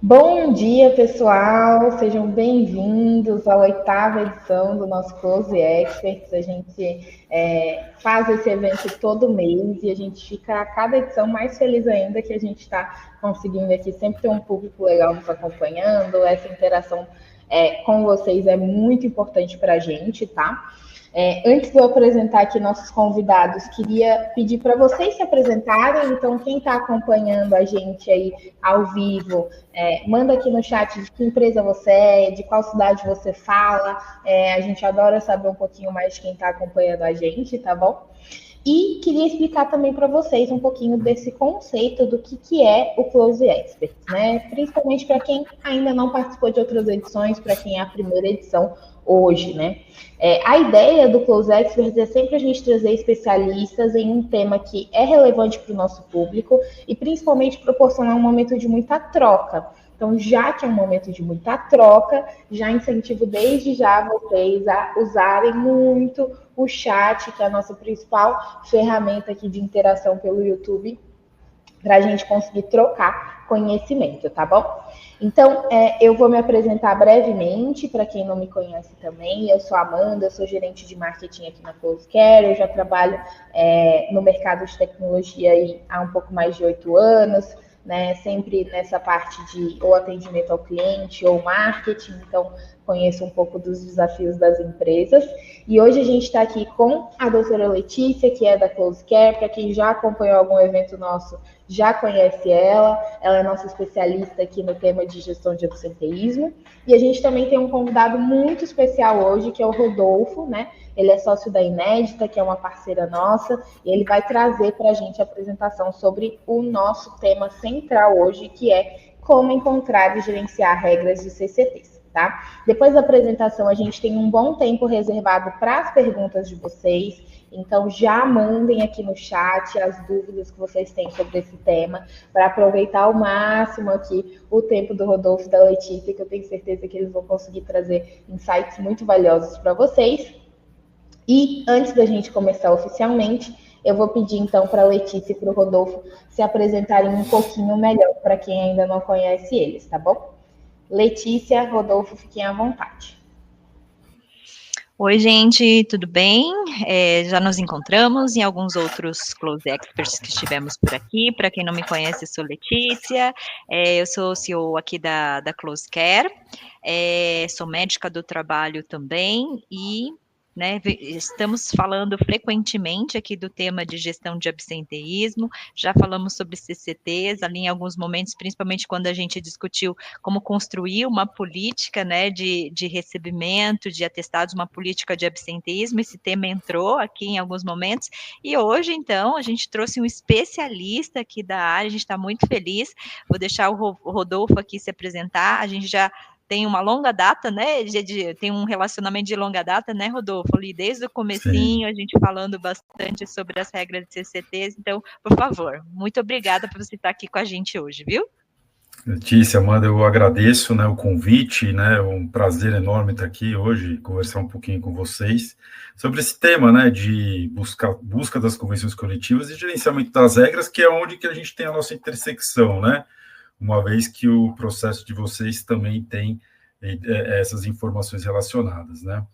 Bom dia, pessoal! Sejam bem-vindos à oitava edição do nosso Close Experts. A gente faz esse evento todo mês e a gente fica a cada edição mais feliz ainda que a gente está conseguindo aqui sempre ter um público legal nos acompanhando. Essa interação com vocês é muito importante para a gente, tá? Antes de eu apresentar aqui nossos convidados, queria pedir para vocês se apresentarem. Então, quem está acompanhando a gente aí ao vivo, manda aqui no chat de que empresa você é, de qual cidade você fala. A gente adora saber um pouquinho mais de quem está acompanhando a gente, tá bom? E queria explicar também para vocês um pouquinho desse conceito do que é o Close Experts, né? Principalmente para quem ainda não participou de outras edições, para quem é a primeira edição hoje, né? A ideia do Close Experts é sempre a gente trazer especialistas em um tema que é relevante para o nosso público e principalmente proporcionar um momento de muita troca. Então, já que é um momento de muita troca, já incentivo desde já vocês a usarem muito o chat, que é a nossa principal ferramenta aqui de interação pelo YouTube, para a gente conseguir trocar conhecimento, tá bom? Então, eu vou me apresentar brevemente, para quem não me conhece também. Eu sou a Amanda, eu sou gerente de marketing aqui na CloseCare, eu já trabalho no mercado de tecnologia aí há um pouco mais de 8 anos, né, sempre nessa parte de ou atendimento ao cliente ou marketing, então conheço um pouco dos desafios das empresas. E hoje a gente está aqui com a doutora Letícia, que é da CloseCare. Para quem já acompanhou algum evento nosso, já conhece ela é nossa especialista aqui no tema de gestão de absenteísmo. E a gente também tem um convidado muito especial hoje, que é o Rodolfo, né? Ele é sócio da Inédita, que é uma parceira nossa, e ele vai trazer para a gente a apresentação sobre o nosso tema central hoje, que é como encontrar e gerenciar regras de CCTs. Tá? Depois da apresentação, a gente tem um bom tempo reservado para as perguntas de vocês. Então, já mandem aqui no chat as dúvidas que vocês têm sobre esse tema, para aproveitar ao máximo aqui o tempo do Rodolfo e da Letícia, que eu tenho certeza que eles vão conseguir trazer insights muito valiosos para vocês. E antes da gente começar oficialmente, eu vou pedir então para a Letícia e para o Rodolfo se apresentarem um pouquinho melhor para quem ainda não conhece eles, tá bom? Letícia, Rodolfo, fiquem à vontade. Oi, gente, tudo bem? Já nos encontramos em alguns outros Close Experts que estivemos por aqui. Para quem não me conhece, eu sou Letícia, eu sou CEO aqui da Close Care, sou médica do trabalho também e estamos falando frequentemente aqui do tema de gestão de absenteísmo, já falamos sobre CCTs ali em alguns momentos, principalmente quando a gente discutiu como construir uma política, né, de recebimento, de atestados, uma política de absenteísmo. Esse tema entrou aqui em alguns momentos, e hoje, então, a gente trouxe um especialista aqui da área, a gente está muito feliz. Vou deixar o Rodolfo aqui se apresentar. A gente já tem uma longa data, né? Tem um relacionamento de longa data, né, Rodolfo? Ali desde o comecinho, a gente falando bastante sobre as regras de CCTs. Então, por favor, muito obrigada por você estar aqui com a gente hoje, viu? Letícia, Amanda, eu agradeço, né, o convite, né, um prazer enorme estar aqui hoje, conversar um pouquinho com vocês sobre esse tema, né, de busca das convenções coletivas e gerenciamento das regras, que é onde que a gente tem a nossa intersecção, né, uma vez que o processo de vocês também tem essas informações relacionadas, né.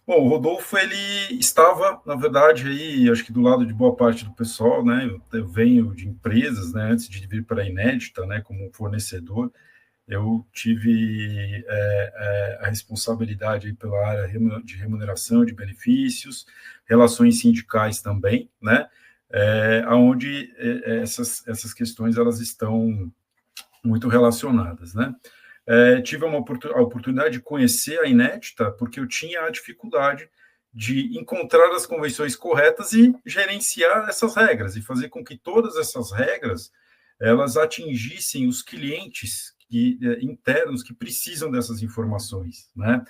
Bom, o Rodolfo, ele estava, na verdade, aí, acho que do lado de boa parte do pessoal, né, eu venho de empresas, né, antes de vir para a Inédita, né, como fornecedor, eu tive a responsabilidade aí pela área de remuneração de benefícios, relações sindicais também, né, onde essas questões, elas estão muito relacionadas, né. Tive a oportunidade de conhecer a Inédita, porque eu tinha a dificuldade de encontrar as convenções corretas e gerenciar essas regras, e fazer com que todas essas regras elas atingissem os clientes internos que precisam dessas informações, né?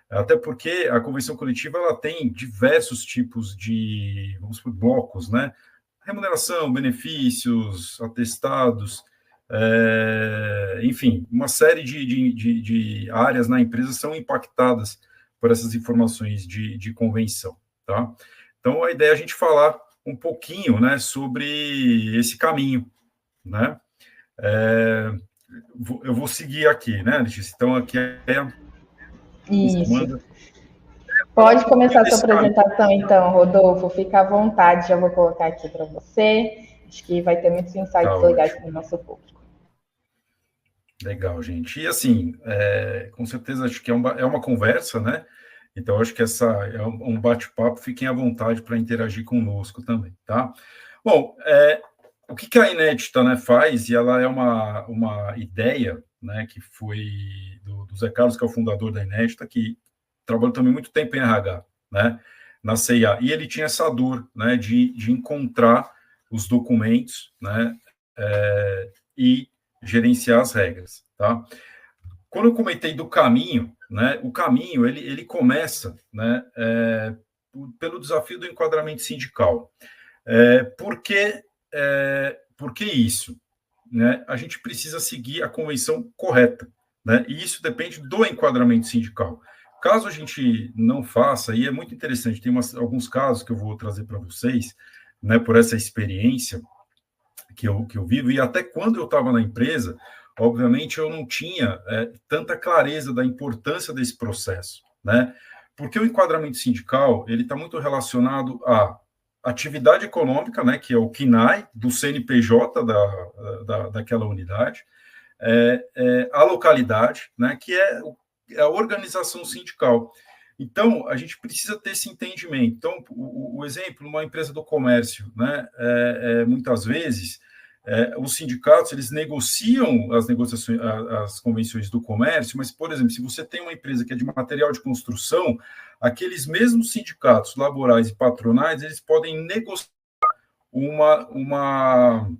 Até porque a convenção coletiva ela tem diversos tipos de, vamos por blocos, né? Remuneração, benefícios, atestados, enfim, uma série de áreas na empresa são impactadas por essas informações de convenção, tá? Então, a ideia é a gente falar um pouquinho, né, sobre esse caminho, né? eu vou seguir aqui, né, Letícia? Então, aqui Isso. Pode começar a sua apresentação, então, Rodolfo. Fica à vontade, já vou colocar aqui para você. Acho que vai ter muitos insights legais para o nosso público. Legal, gente. E assim, com certeza acho que é uma conversa, né? Então, acho que essa é um bate-papo. Fiquem à vontade para interagir conosco também, tá? Bom, o que a Inédita, né, faz, e ela é uma ideia, né, que foi do Zé Carlos, que é o fundador da Inédita, que trabalhou também muito tempo em RH, né, na CIA, e ele tinha essa dor, né, de encontrar os documentos, né, e gerenciar as regras, tá? Quando eu comentei do caminho, né, o caminho, ele começa, né, pelo desafio do enquadramento sindical. Por que isso? Né? A gente precisa seguir a convenção correta, né? E isso depende do enquadramento sindical. Caso a gente não faça, e é muito interessante, tem alguns casos que eu vou trazer para vocês, né, por essa experiência que eu vivo, e até quando eu estava na empresa, obviamente eu não tinha tanta clareza da importância desse processo, né? Porque o enquadramento sindical, ele está muito relacionado à atividade econômica, né, que é o CNAE, do CNPJ daquela unidade, a localidade, né, que é a organização sindical. Então, a gente precisa ter esse entendimento. Então, o exemplo, uma empresa do comércio, né, muitas vezes, os sindicatos, eles negociam as convenções do comércio, mas, por exemplo, se você tem uma empresa que é de material de construção, aqueles mesmos sindicatos laborais e patronais, eles podem negociar uma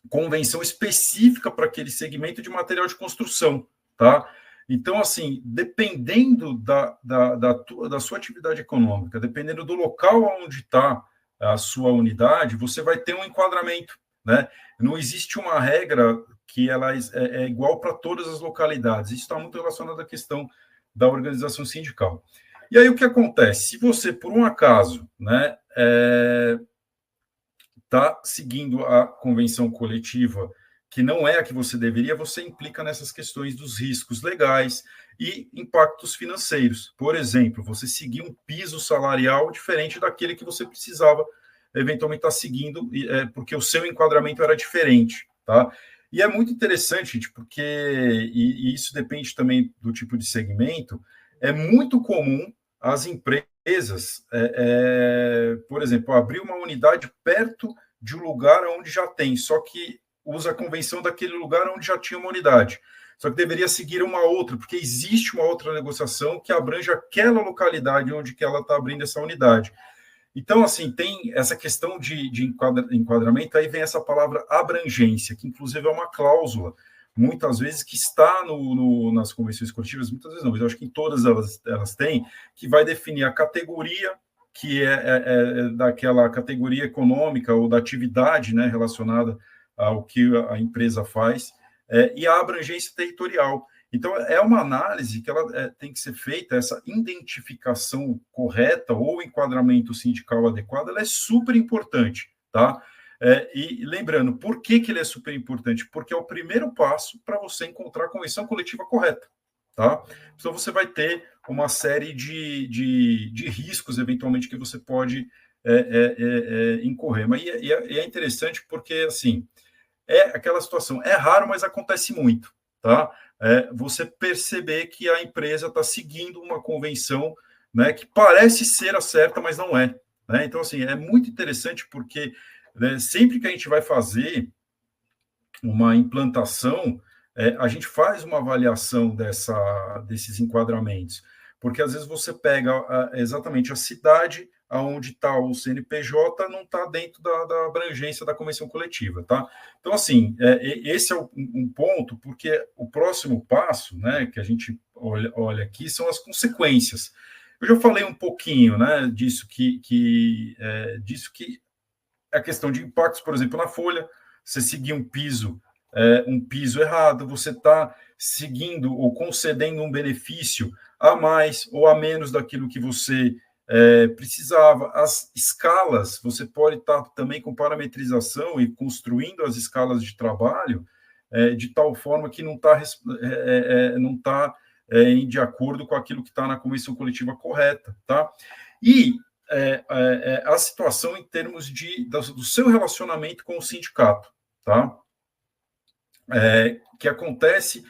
convenção específica para aquele segmento de material de construção, tá? Então, assim, dependendo da sua atividade econômica, dependendo do local onde está a sua unidade, você vai ter um enquadramento, né? Não existe uma regra que ela é igual para todas as localidades. Isso está muito relacionado à questão da organização sindical. E aí o que acontece? Se você, por um acaso, né, está seguindo a convenção coletiva, que não é a que você deveria, você implica nessas questões dos riscos legais e impactos financeiros. Por exemplo, você seguir um piso salarial diferente daquele que você precisava eventualmente estar seguindo, porque o seu enquadramento era diferente, tá? E é muito interessante, gente, porque, e isso depende também do tipo de segmento, é muito comum as empresas, por exemplo, abrir uma unidade perto de um lugar onde já tem, só que usa a convenção daquele lugar onde já tinha uma unidade. Só que deveria seguir uma outra, porque existe uma outra negociação que abrange aquela localidade onde que ela está abrindo essa unidade. Então, assim, tem essa questão de enquadramento, aí vem essa palavra abrangência, que inclusive é uma cláusula, muitas vezes, que está nas convenções coletivas, muitas vezes não, mas eu acho que em todas elas têm, que vai definir a categoria, que é daquela categoria econômica ou da atividade, né, relacionada ao que a empresa faz, e a abrangência territorial. Então, é uma análise que ela tem que ser feita, essa identificação correta ou enquadramento sindical adequado, ela é super importante, tá? E lembrando, por que ele é super importante? Porque é o primeiro passo para você encontrar a convenção coletiva correta, tá? Então, você vai ter uma série de riscos, eventualmente, que você pode incorrer. Mas é interessante porque, assim, aquela situação, é raro, mas acontece muito, tá? Você perceber que a empresa está seguindo uma convenção, né, que parece ser a certa, mas não é, né? Então, assim, é muito interessante porque, né, sempre que a gente vai fazer uma implantação, a gente faz uma avaliação desses enquadramentos, porque às vezes você pega exatamente a cidade onde está o CNPJ, não está dentro da abrangência da convenção coletiva, tá? Então, assim, esse é um ponto, porque o próximo passo, né, que a gente olha aqui, são as consequências. Eu já falei um pouquinho, né, disso que a questão de impactos, por exemplo, na folha, você seguir um piso errado, você está seguindo ou concedendo um benefício a mais ou a menos daquilo que você precisava. As escalas, você pode estar também com parametrização e construindo as escalas de trabalho de tal forma que não está de acordo com aquilo que está na convenção coletiva correta, tá? E a situação em termos do seu relacionamento com o sindicato, tá? Que acontece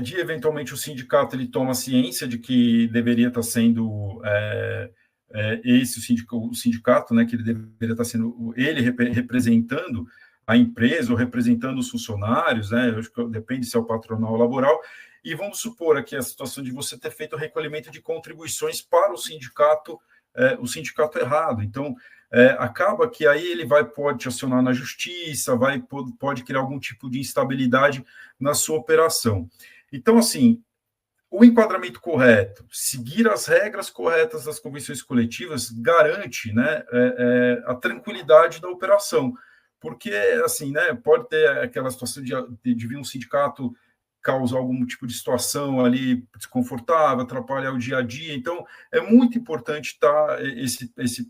de, eventualmente, o sindicato ele toma ciência de que deveria estar sendo o sindicato, né, que ele deveria estar sendo ele representando a empresa ou representando os funcionários, né, eu acho que depende se é o patronal ou laboral, e vamos supor aqui a situação de você ter feito o recolhimento de contribuições para o sindicato errado. Então, acaba que aí ele pode te acionar na justiça, pode criar algum tipo de instabilidade na sua operação. Então, assim, o enquadramento correto, seguir as regras corretas das convenções coletivas garante, né, a tranquilidade da operação, porque, assim, né, pode ter aquela situação de vir um sindicato causar algum tipo de situação ali desconfortável, atrapalhar o dia a dia. Então, é muito importante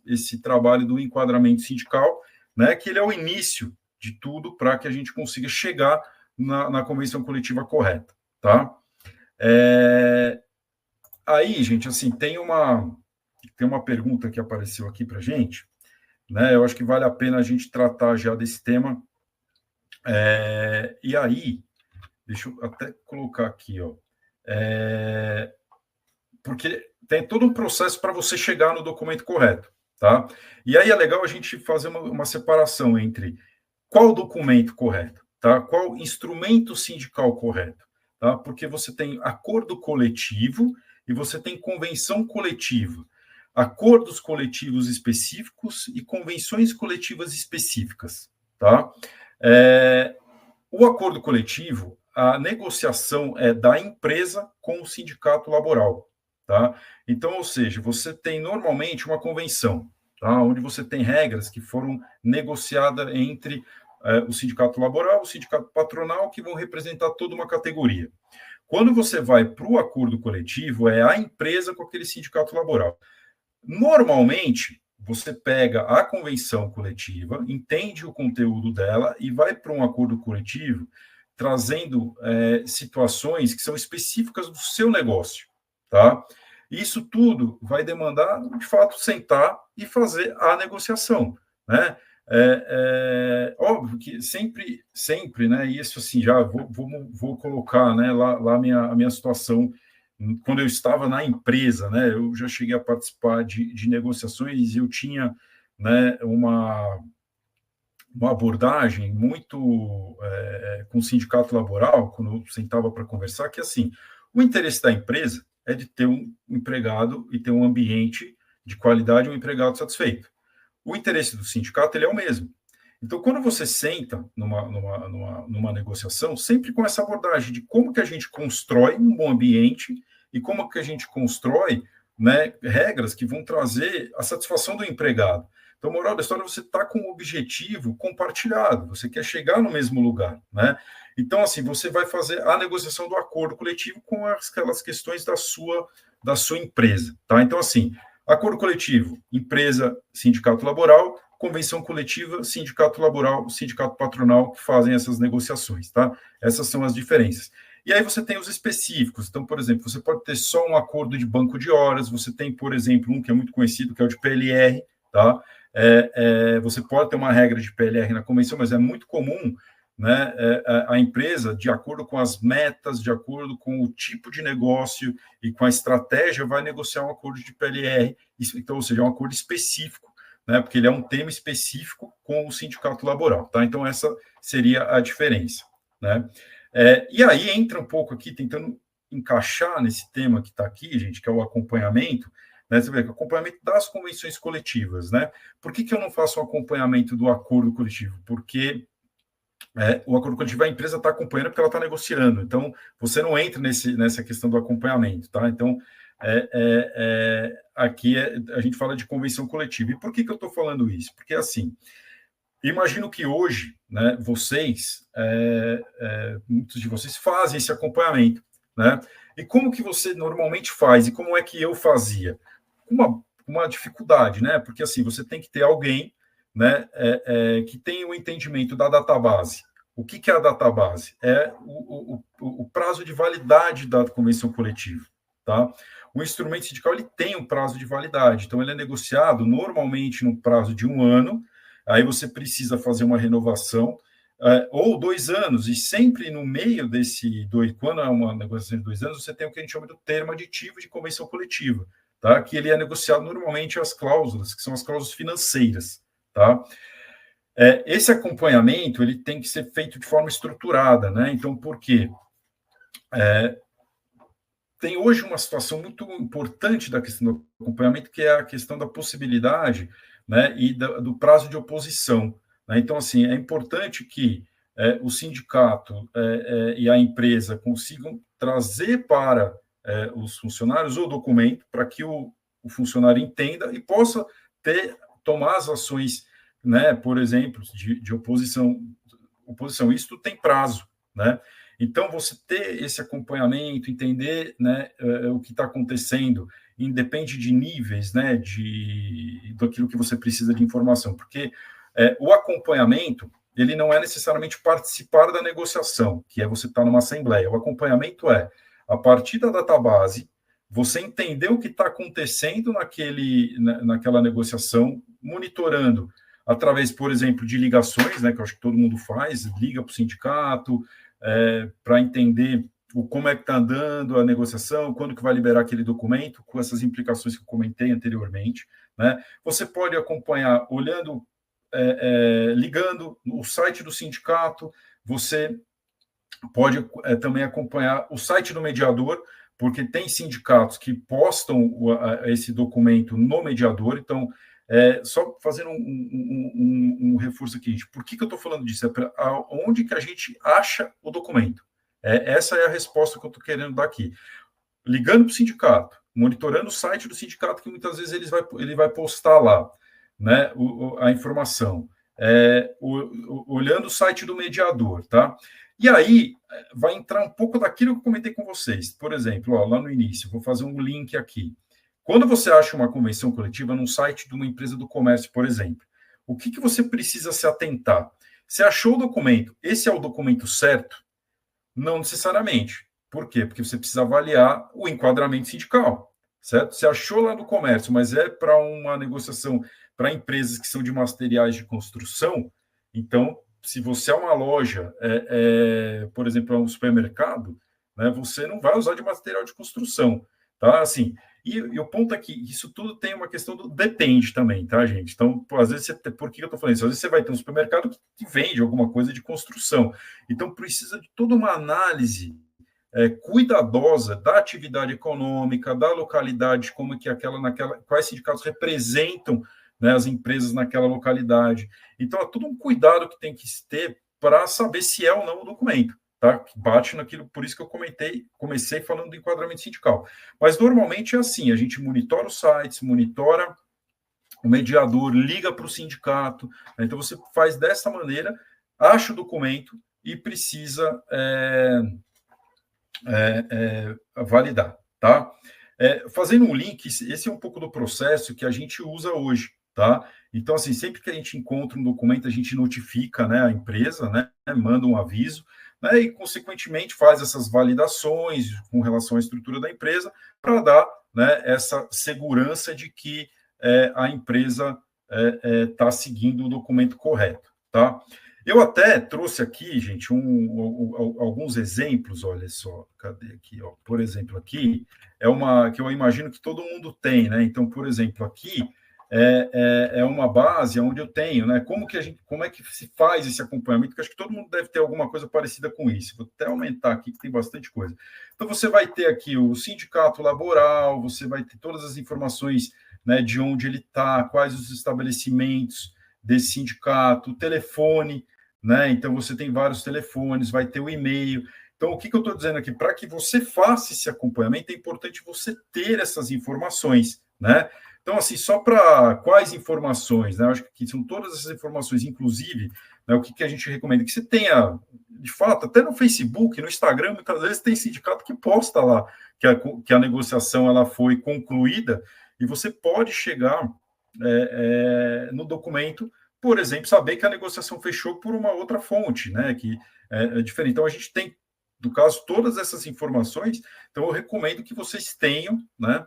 esse trabalho do enquadramento sindical, né, que ele é o início de tudo para que a gente consiga chegar na convenção coletiva correta, tá? Aí, gente, assim, tem uma pergunta que apareceu aqui para a gente, né? Eu acho que vale a pena a gente tratar já desse tema. E aí, deixa eu até colocar aqui, ó. Porque tem todo um processo para você chegar no documento correto, tá? E aí é legal a gente fazer uma separação entre qual documento correto, tá? Qual instrumento sindical correto, tá? Porque você tem acordo coletivo e você tem convenção coletiva, acordos coletivos específicos e convenções coletivas específicas, tá? O acordo coletivo, a negociação é da empresa com o sindicato laboral, tá? Então, ou seja, você tem normalmente uma convenção, tá? Onde você tem regras que foram negociadas entre o sindicato laboral, o sindicato patronal, que vão representar toda uma categoria. Quando você vai para o acordo coletivo, é a empresa com aquele sindicato laboral. Normalmente, você pega a convenção coletiva, entende o conteúdo dela e vai para um acordo coletivo trazendo situações que são específicas do seu negócio, tá? Isso tudo vai demandar, de fato, sentar e fazer a negociação, né? Óbvio que sempre, né? Isso assim, já vou colocar, né? Lá a minha situação quando eu estava na empresa, né? Eu já cheguei a participar de negociações e eu tinha, né? Uma abordagem muito com o sindicato laboral, quando eu sentava para conversar, que assim, o interesse da empresa é de ter um empregado e ter um ambiente de qualidade, um empregado satisfeito. O interesse do sindicato ele é o mesmo. Então, quando você senta numa negociação, sempre com essa abordagem de como que a gente constrói um bom ambiente e como que a gente constrói, né, regras que vão trazer a satisfação do empregado. Então, moral da história, você está com um objetivo compartilhado, você quer chegar no mesmo lugar, né? Então, assim, você vai fazer a negociação do acordo coletivo com aquelas questões da sua empresa, tá? Então, assim, acordo coletivo, empresa, sindicato laboral, convenção coletiva, sindicato laboral, sindicato patronal, que fazem essas negociações, tá? Essas são as diferenças. E aí você tem os específicos. Então, por exemplo, você pode ter só um acordo de banco de horas, você tem, por exemplo, um que é muito conhecido, que é o de PLR, tá? Você pode ter uma regra de PLR na convenção, mas é muito comum, né, a empresa, de acordo com as metas, de acordo com o tipo de negócio e com a estratégia, vai negociar um acordo de PLR, então, ou seja, um acordo específico, né, porque ele é um tema específico com o sindicato laboral, tá? Então, essa seria a diferença, né? E aí entra um pouco aqui, tentando encaixar nesse tema que está aqui, gente, que é o acompanhamento, né? Você vê, o acompanhamento das convenções coletivas, né? Por que eu não faço o acompanhamento do acordo coletivo? Porque o acordo coletivo, a empresa está acompanhando porque ela está negociando, então você não entra nessa questão do acompanhamento, tá? Então, aqui a gente fala de convenção coletiva. E por que eu estou falando isso? Porque, assim, imagino que hoje, né, muitos de vocês fazem esse acompanhamento, né? E como que você normalmente faz? E como é que eu fazia? Uma dificuldade, né? Porque, assim, você tem que ter alguém, né, que tenha o entendimento da database O que é a database? É o prazo de validade da convenção coletiva, tá? O instrumento sindical ele tem um prazo de validade, então ele é negociado normalmente no prazo de 1 ano, aí você precisa fazer uma renovação, ou 2 anos, e sempre no meio quando é uma negociação de 2 anos, você tem o que a gente chama de termo aditivo de convenção coletiva, tá? Que ele é negociado normalmente as cláusulas, que são as cláusulas financeiras, tá? Esse acompanhamento ele tem que ser feito de forma estruturada, né? Então, por quê? Tem hoje uma situação muito importante da questão do acompanhamento, que é a questão da possibilidade, né, e do prazo de oposição, né? Então, assim, é importante que o sindicato e a empresa consigam trazer para os funcionários o documento para que o funcionário entenda e possa tomar as ações, né, por exemplo, de oposição. Isso tem prazo, né? Então, você ter esse acompanhamento, entender, né, o que está acontecendo, independe de níveis, né, daquilo que você precisa de informação, porque o acompanhamento, ele não é necessariamente participar da negociação, que é você estar numa assembleia. O acompanhamento a partir da database, você entender o que está acontecendo naquela negociação, monitorando através, por exemplo, de ligações, né, que eu acho que todo mundo faz, liga para o sindicato, para entender como é que está andando a negociação, quando que vai liberar aquele documento, com essas implicações que eu comentei anteriormente, né? Você pode acompanhar olhando, ligando o site do sindicato, você pode também acompanhar o site do mediador, porque tem sindicatos que postam esse documento no mediador, então, só fazendo um reforço aqui, gente. Por que eu estou falando disso? Onde que a gente acha o documento? Essa é a resposta que eu estou querendo dar aqui. Ligando para o sindicato, monitorando o site do sindicato, que muitas vezes ele vai postar lá, né, a informação. Olhando o site do mediador, tá? E aí, vai entrar um pouco daquilo que eu comentei com vocês. Por exemplo, lá no início, vou fazer um link aqui. Quando você acha uma convenção coletiva num site de uma empresa do comércio, por exemplo, o que você precisa se atentar? Você achou o documento, esse é o documento certo? Não necessariamente. Por quê? Porque você precisa avaliar o enquadramento sindical, certo? Você achou lá no comércio, mas é para uma negociação para empresas que são de materiais de construção, então, se você é uma loja, por exemplo, é um supermercado, né, você não vai usar de material de construção, tá? Assim, e o ponto é que isso tudo tem uma questão do depende também, tá, gente? Então, às vezes, por que eu estou falando isso? Às vezes você vai ter um supermercado que vende alguma coisa de construção. Então, precisa de toda uma análise cuidadosa da atividade econômica, da localidade, como é que quais sindicatos representam, né, as empresas naquela localidade. Então, é tudo um cuidado que tem que ter para saber se é ou não o documento. Tá? Bate naquilo, por isso que eu comecei falando do enquadramento sindical. Mas normalmente é assim, a gente monitora os sites, monitora o mediador, liga para o sindicato, né? Então você faz dessa maneira, acha o documento e precisa validar, tá? Fazendo um link, esse é um pouco do processo que a gente usa hoje, tá? Então, assim, sempre que a gente encontra um documento, a gente notifica, né, a empresa, né, manda um aviso, né, e, consequentemente, faz essas validações com relação à estrutura da empresa para dar, né, essa segurança de que a empresa está seguindo o documento correto, tá? Eu até trouxe aqui, gente, alguns exemplos, olha só, cadê aqui? Ó? Por exemplo, aqui é uma que eu imagino que todo mundo tem, né? Então, por exemplo, aqui é uma base onde eu tenho, né? Como é que se faz esse acompanhamento? Porque acho que todo mundo deve ter alguma coisa parecida com isso. Vou até aumentar aqui, que tem bastante coisa. Então, você vai ter aqui o sindicato laboral, você vai ter todas as informações, né, de onde ele está, quais os estabelecimentos desse sindicato, o telefone, né? Então, você tem vários telefones, vai ter o e-mail. Então, o que eu estou dizendo aqui? Para que você faça esse acompanhamento, é importante você ter essas informações, né? Então, assim, só para quais informações, né? Eu acho que são todas essas informações, inclusive, né, o que a gente recomenda? Que você tenha, de fato, até no Facebook, no Instagram, muitas vezes tem sindicato que posta lá que a negociação ela foi concluída, e você pode chegar no documento, por exemplo, saber que a negociação fechou por uma outra fonte, né, que é diferente. Então, a gente tem, no caso, todas essas informações, então eu recomendo que vocês tenham, né,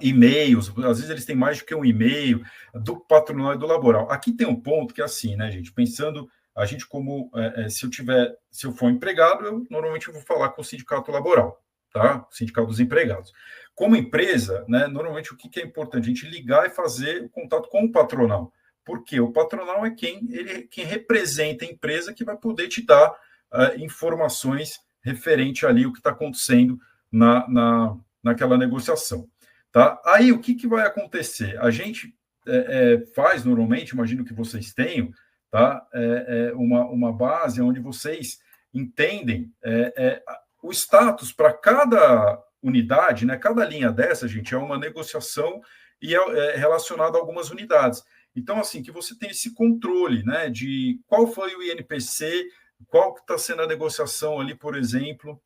e-mails, às vezes eles têm mais do que um e-mail, do patronal e do laboral. Aqui tem um ponto que é assim, né, gente, pensando, a gente como, se eu for empregado, eu normalmente vou falar com o sindicato laboral, tá? O sindicato dos empregados. Como empresa, né, normalmente o que é importante? A gente ligar e fazer o contato com o patronal, porque o patronal é quem representa a empresa, que vai poder te dar informações referente ali o que está acontecendo naquela negociação. Tá? Aí, o que vai acontecer? A gente faz, normalmente, imagino que vocês tenham, tá? Uma base onde vocês entendem o status para cada unidade, né? Cada linha dessa, gente, é uma negociação e é relacionada a algumas unidades. Então, assim, que você tem esse controle, né? De qual foi o INPC, qual que está sendo a negociação ali, por exemplo,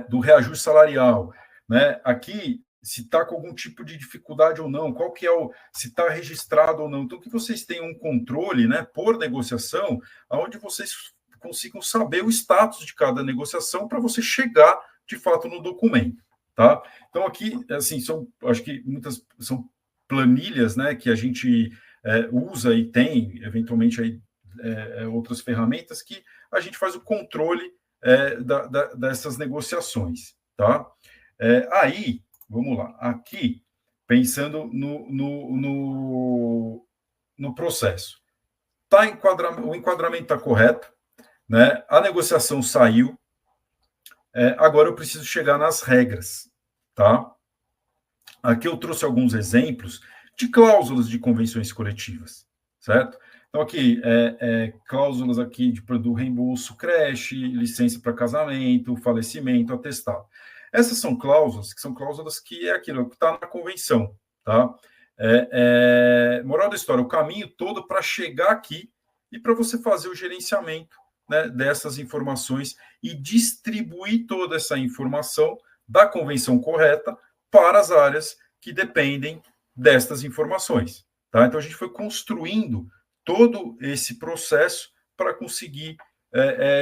do reajuste salarial, né? Aqui, se está com algum tipo de dificuldade ou não, qual que é se está registrado ou não. Então, que vocês tenham um controle, né, por negociação, onde vocês consigam saber o status de cada negociação para você chegar, de fato, no documento, tá? Então, aqui, assim, acho que muitas são planilhas, né, que a gente usa e tem, eventualmente, aí, outras ferramentas que a gente faz o controle dessas negociações, tá? Aí, vamos lá, aqui, pensando no processo. O enquadramento está correto, né? A negociação saiu, agora eu preciso chegar nas regras, tá? Aqui eu trouxe alguns exemplos de cláusulas de convenções coletivas, certo? Então, aqui, cláusulas aqui do reembolso creche, licença para casamento, falecimento, atestado. Essas são cláusulas que é aquilo que está na convenção, tá? Moral da história, o caminho todo para chegar aqui e para você fazer o gerenciamento, né, dessas informações e distribuir toda essa informação da convenção correta para as áreas que dependem destas informações, tá? Então, a gente foi construindo todo esse processo para conseguir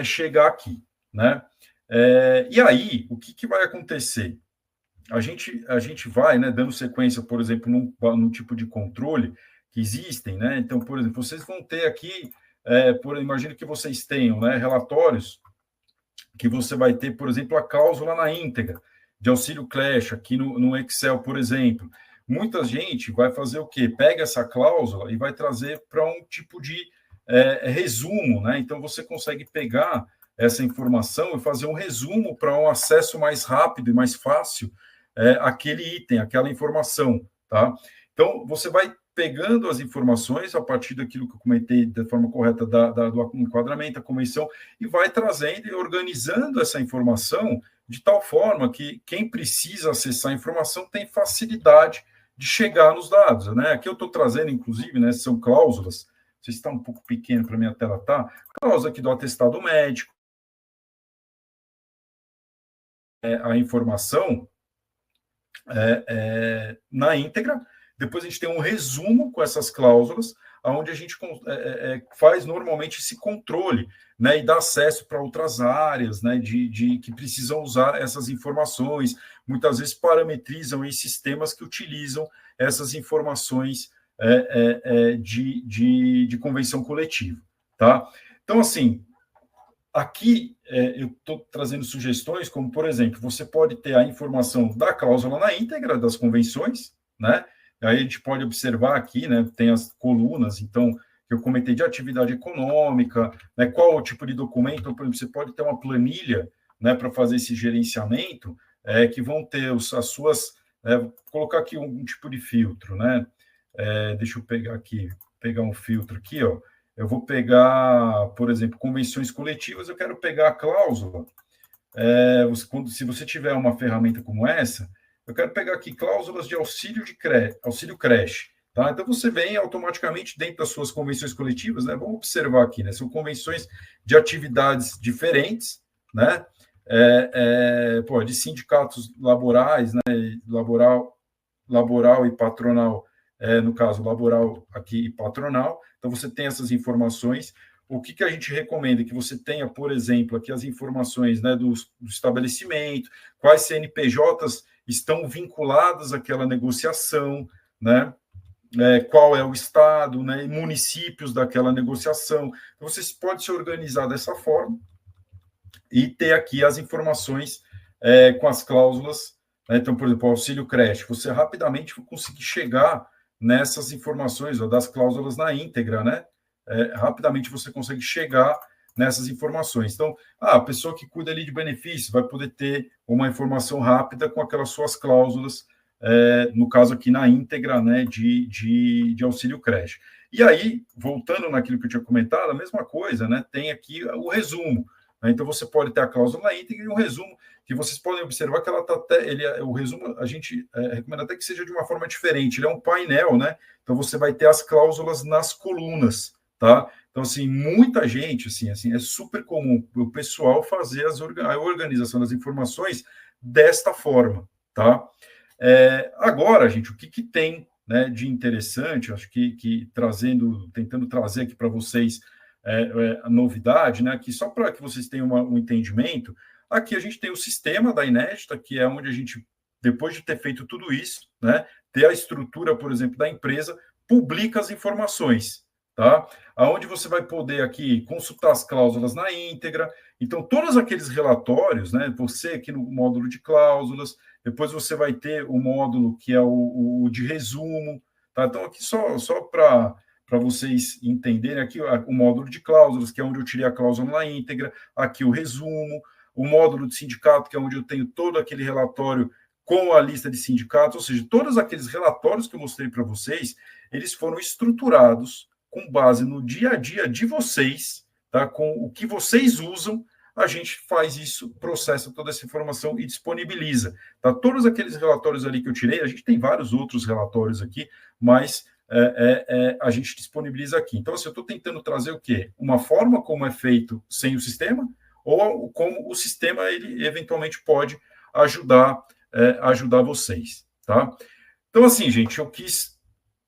chegar aqui, né? E aí, o que vai acontecer? A gente vai, né, dando sequência, por exemplo, num tipo de controle que existem, né? Então, por exemplo, vocês vão ter aqui, imagino que vocês tenham, né, relatórios que você vai ter, por exemplo, a cláusula na íntegra de auxílio creche, aqui no Excel, por exemplo. Muita gente vai fazer o quê? Pega essa cláusula e vai trazer para um tipo de resumo, né? Então, você consegue pegar essa informação e fazer um resumo para um acesso mais rápido e mais fácil àquele item, aquela informação, tá? Então, você vai pegando as informações a partir daquilo que eu comentei de forma correta do enquadramento, da convenção, e vai trazendo e organizando essa informação de tal forma que quem precisa acessar a informação tem facilidade de chegar nos dados, né? Aqui eu estou trazendo, inclusive, né, são cláusulas, não sei se está um pouco pequeno para a minha tela, tá? Cláusula aqui do atestado médico, a informação na íntegra. Depois a gente tem um resumo com essas cláusulas, onde a gente faz normalmente esse controle, né, e dá acesso para outras áreas, né, que precisam usar essas informações, muitas vezes parametrizam em sistemas que utilizam essas informações de convenção coletiva, tá? Então, assim, aqui eu estou trazendo sugestões, como, por exemplo, você pode ter a informação da cláusula na íntegra das convenções, né? Aí a gente pode observar aqui, né, tem as colunas, então, que eu comentei de atividade econômica, né, qual o tipo de documento, por exemplo, você pode ter uma planilha, né, para fazer esse gerenciamento, que vão ter as suas, vou colocar aqui um tipo de filtro, né, deixa eu pegar um filtro aqui, ó, eu vou pegar, por exemplo, convenções coletivas, eu quero pegar a cláusula, se você tiver uma ferramenta como essa, eu quero pegar aqui cláusulas de auxílio creche, tá? Então, você vem automaticamente dentro das suas convenções coletivas, né? Vamos observar aqui, né? São convenções de atividades diferentes, né? De sindicatos laborais, né? Laboral e patronal no caso laboral aqui e patronal. Então, você tem essas informações. O que a gente recomenda? Que você tenha, por exemplo, aqui as informações, né, do estabelecimento, quais CNPJs estão vinculadas àquela negociação, né? Qual é o estado, né, e municípios daquela negociação. Então, você pode se organizar dessa forma e ter aqui as informações com as cláusulas, né? Então, por exemplo, o auxílio creche, você rapidamente vai conseguir chegar nessas informações, ou das cláusulas na íntegra, né? Rapidamente você consegue chegar nessas informações. Então, a pessoa que cuida ali de benefícios vai poder ter uma informação rápida com aquelas suas cláusulas, no caso aqui na íntegra, né, de auxílio creche. E aí, voltando naquilo que eu tinha comentado, a mesma coisa, né, tem aqui o resumo. Né, então, você pode ter a cláusula na íntegra e um resumo, que vocês podem observar que ela está até, o resumo, a gente recomenda até que seja de uma forma diferente, ele é um painel, né, então você vai ter as cláusulas nas colunas, tá? Então, assim, muita gente, assim, é super comum o pessoal fazer a organização das informações desta forma, tá? Agora, gente, o que tem, né, de interessante, acho que tentando trazer aqui para vocês a novidade, né, aqui só para que vocês tenham um entendimento, aqui a gente tem o sistema da Inédita, que é onde a gente, depois de ter feito tudo isso, né, ter a estrutura, por exemplo, da empresa, publica as informações, tá? Aonde você vai poder aqui consultar as cláusulas na íntegra. Então, todos aqueles relatórios, né, você aqui no módulo de cláusulas, depois você vai ter o módulo que é o de resumo, tá? Então, aqui só para vocês entenderem, aqui o módulo de cláusulas, que é onde eu tirei a cláusula na íntegra, aqui o resumo, o módulo de sindicato, que é onde eu tenho todo aquele relatório com a lista de sindicatos, ou seja, todos aqueles relatórios que eu mostrei para vocês, eles foram estruturados com base no dia a dia de vocês, tá? Com o que vocês usam, a gente faz isso, processa toda essa informação e disponibiliza. Tá? Todos aqueles relatórios ali que eu tirei, a gente tem vários outros relatórios aqui, mas a gente disponibiliza aqui. Então, assim, eu estou tentando trazer o quê? Uma forma como é feito sem o sistema, ou como o sistema, ele eventualmente pode ajudar vocês. Tá? Então, assim, gente, eu quis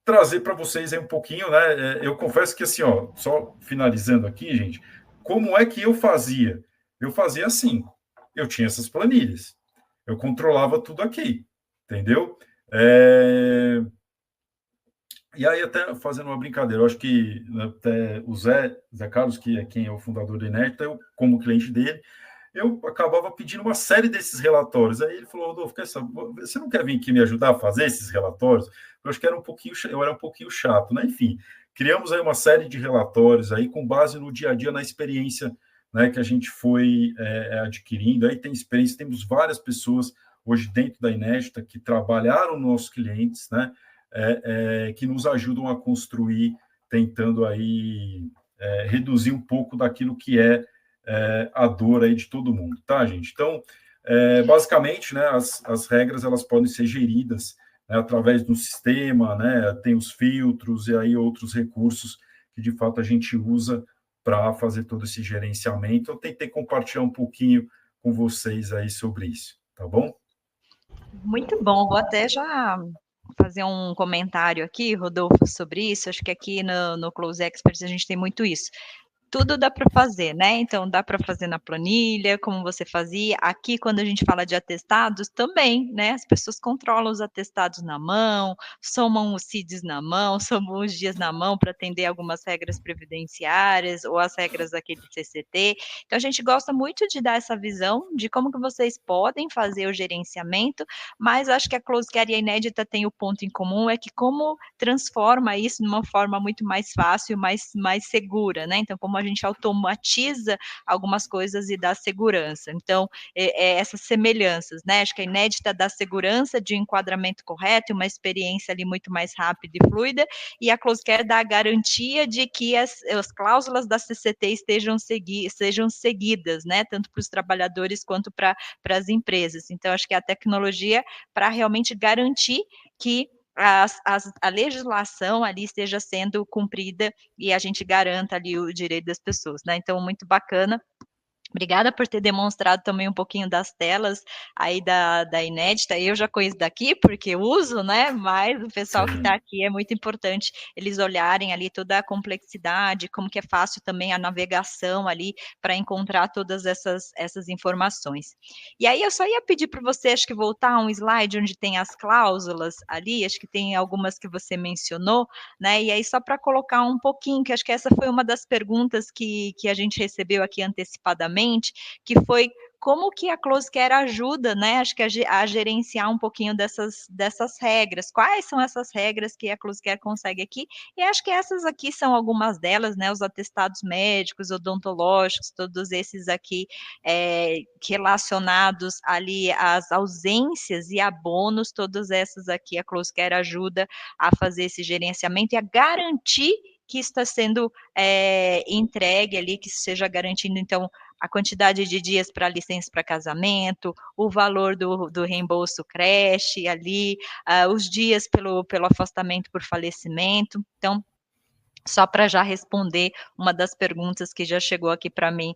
trazer para vocês aí um pouquinho, né? Eu confesso que, assim, ó, só finalizando aqui, gente, como é que eu fazia? Eu fazia assim, eu tinha essas planilhas, eu controlava tudo aqui, entendeu? E aí, até fazendo uma brincadeira, eu acho que até o Zé Carlos, que é quem é o fundador da Inédita, eu, como cliente dele, eu acabava pedindo uma série desses relatórios. Aí ele falou, Rodolfo, você não quer vir aqui me ajudar a fazer esses relatórios? Eu acho que eu era um pouquinho chato, né? Enfim, criamos aí uma série de relatórios aí com base no dia a dia, na experiência, né, que a gente foi adquirindo. Aí tem experiência, temos várias pessoas hoje dentro da Inédita que trabalharam nos nossos clientes, né, que nos ajudam a construir, tentando aí reduzir um pouco daquilo que a dor aí de todo mundo, tá, gente? Então, basicamente, né, as regras, elas podem ser geridas, né, através do sistema, né, tem os filtros e aí outros recursos que, de fato, a gente usa para fazer todo esse gerenciamento. Eu tentei compartilhar um pouquinho com vocês aí sobre isso, tá bom? Muito bom, vou até já fazer um comentário aqui, Rodolfo, sobre isso. Acho que aqui no Close Experts a gente tem muito isso. Tudo dá para fazer, né? Então, dá para fazer na planilha, como você fazia. Aqui, quando a gente fala de atestados, também, né? As pessoas controlam os atestados na mão, somam os CIDs na mão, somam os dias na mão para atender algumas regras previdenciárias ou as regras daquele CCT. Então, a gente gosta muito de dar essa visão de como que vocês podem fazer o gerenciamento, mas acho que a Close Care e a Inédita tem o ponto em comum, é que como transforma isso numa forma muito mais fácil, mais segura, né? Então, como a gente automatiza algumas coisas e dá segurança. Então, essas semelhanças, né? Acho que a Inédita dá segurança de enquadramento correto, uma experiência ali muito mais rápida e fluida, e a Close Care dá a garantia de que as cláusulas da CCT sejam seguidas, né? Tanto para os trabalhadores quanto para as empresas. Então, acho que a tecnologia para realmente garantir que a legislação ali esteja sendo cumprida e a gente garanta ali o direito das pessoas, né? Então, muito bacana. Obrigada por ter demonstrado também um pouquinho das telas aí da Inédita. Eu já conheço daqui, porque uso, né? Mas o pessoal que está aqui é muito importante eles olharem ali toda a complexidade, como que é fácil também a navegação ali para encontrar todas essas informações. E aí eu só ia pedir para você, acho que voltar a um slide onde tem as cláusulas ali, acho que tem algumas que você mencionou, né? E aí só para colocar um pouquinho, que acho que essa foi uma das perguntas que a gente recebeu aqui antecipadamente, que foi como que a Close Care ajuda, né, acho que a gerenciar um pouquinho dessas regras, quais são essas regras que a Close Care consegue aqui, e acho que essas aqui são algumas delas, né, os atestados médicos, odontológicos, todos esses aqui relacionados ali às ausências e abonos, todas essas aqui a Close Care ajuda a fazer esse gerenciamento e a garantir que está sendo entregue ali, que seja garantindo, então, a quantidade de dias para licença para casamento, o valor do reembolso creche ali, os dias pelo afastamento por falecimento. Então, só para já responder uma das perguntas que já chegou aqui para mim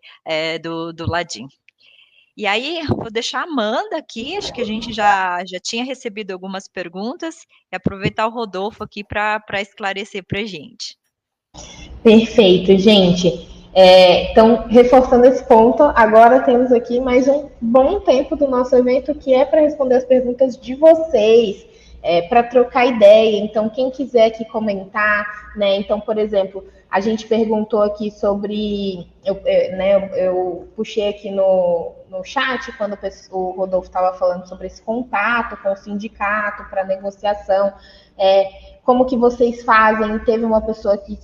do ladinho. E aí, vou deixar a Amanda aqui, acho que a gente já tinha recebido algumas perguntas, e aproveitar o Rodolfo aqui para esclarecer para a gente. Perfeito, gente. Então, reforçando esse ponto, agora temos aqui mais um bom tempo do nosso evento, que é para responder as perguntas de vocês, para trocar ideia. Então, quem quiser aqui comentar, né? Então, por exemplo, a gente perguntou aqui sobre. Eu puxei aqui no chat, quando o Rodolfo estava falando sobre esse contato com o sindicato para negociação. Como que vocês fazem? Teve uma pessoa aqui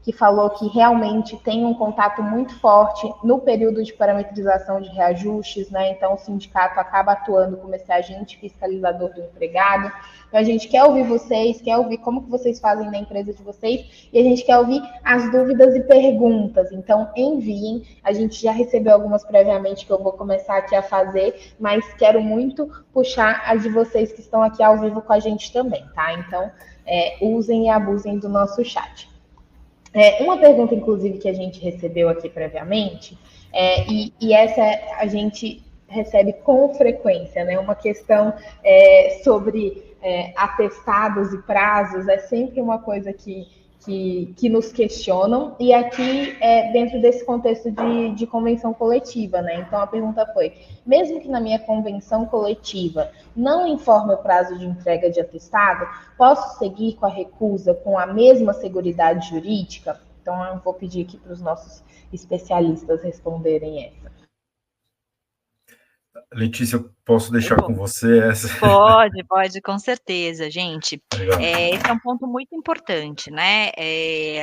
que falou que realmente tem um contato muito forte no período de parametrização de reajustes, né? Então o sindicato acaba atuando como esse agente fiscalizador do empregado. Então a gente quer ouvir vocês, quer ouvir como que vocês fazem na empresa de vocês, e a gente quer ouvir as dúvidas e perguntas. Então enviem, a gente já recebeu algumas previamente que eu vou começar aqui a fazer, mas quero muito puxar as de vocês que estão aqui ao vivo com a gente também, tá? Então usem e abusem do nosso chat. Uma pergunta, inclusive, que a gente recebeu aqui previamente, e essa a gente recebe com frequência, né? Uma questão sobre atestados e prazos é sempre uma coisa que nos questionam, e aqui dentro desse contexto de convenção coletiva, né? Então a pergunta foi: mesmo que na minha convenção coletiva não informe o prazo de entrega de atestado, posso seguir com a recusa com a mesma seguridade jurídica? Então eu vou pedir aqui para os nossos especialistas responderem essa. Letícia, eu posso deixar com você essa? Pode, com certeza, gente. Esse é um ponto muito importante, né?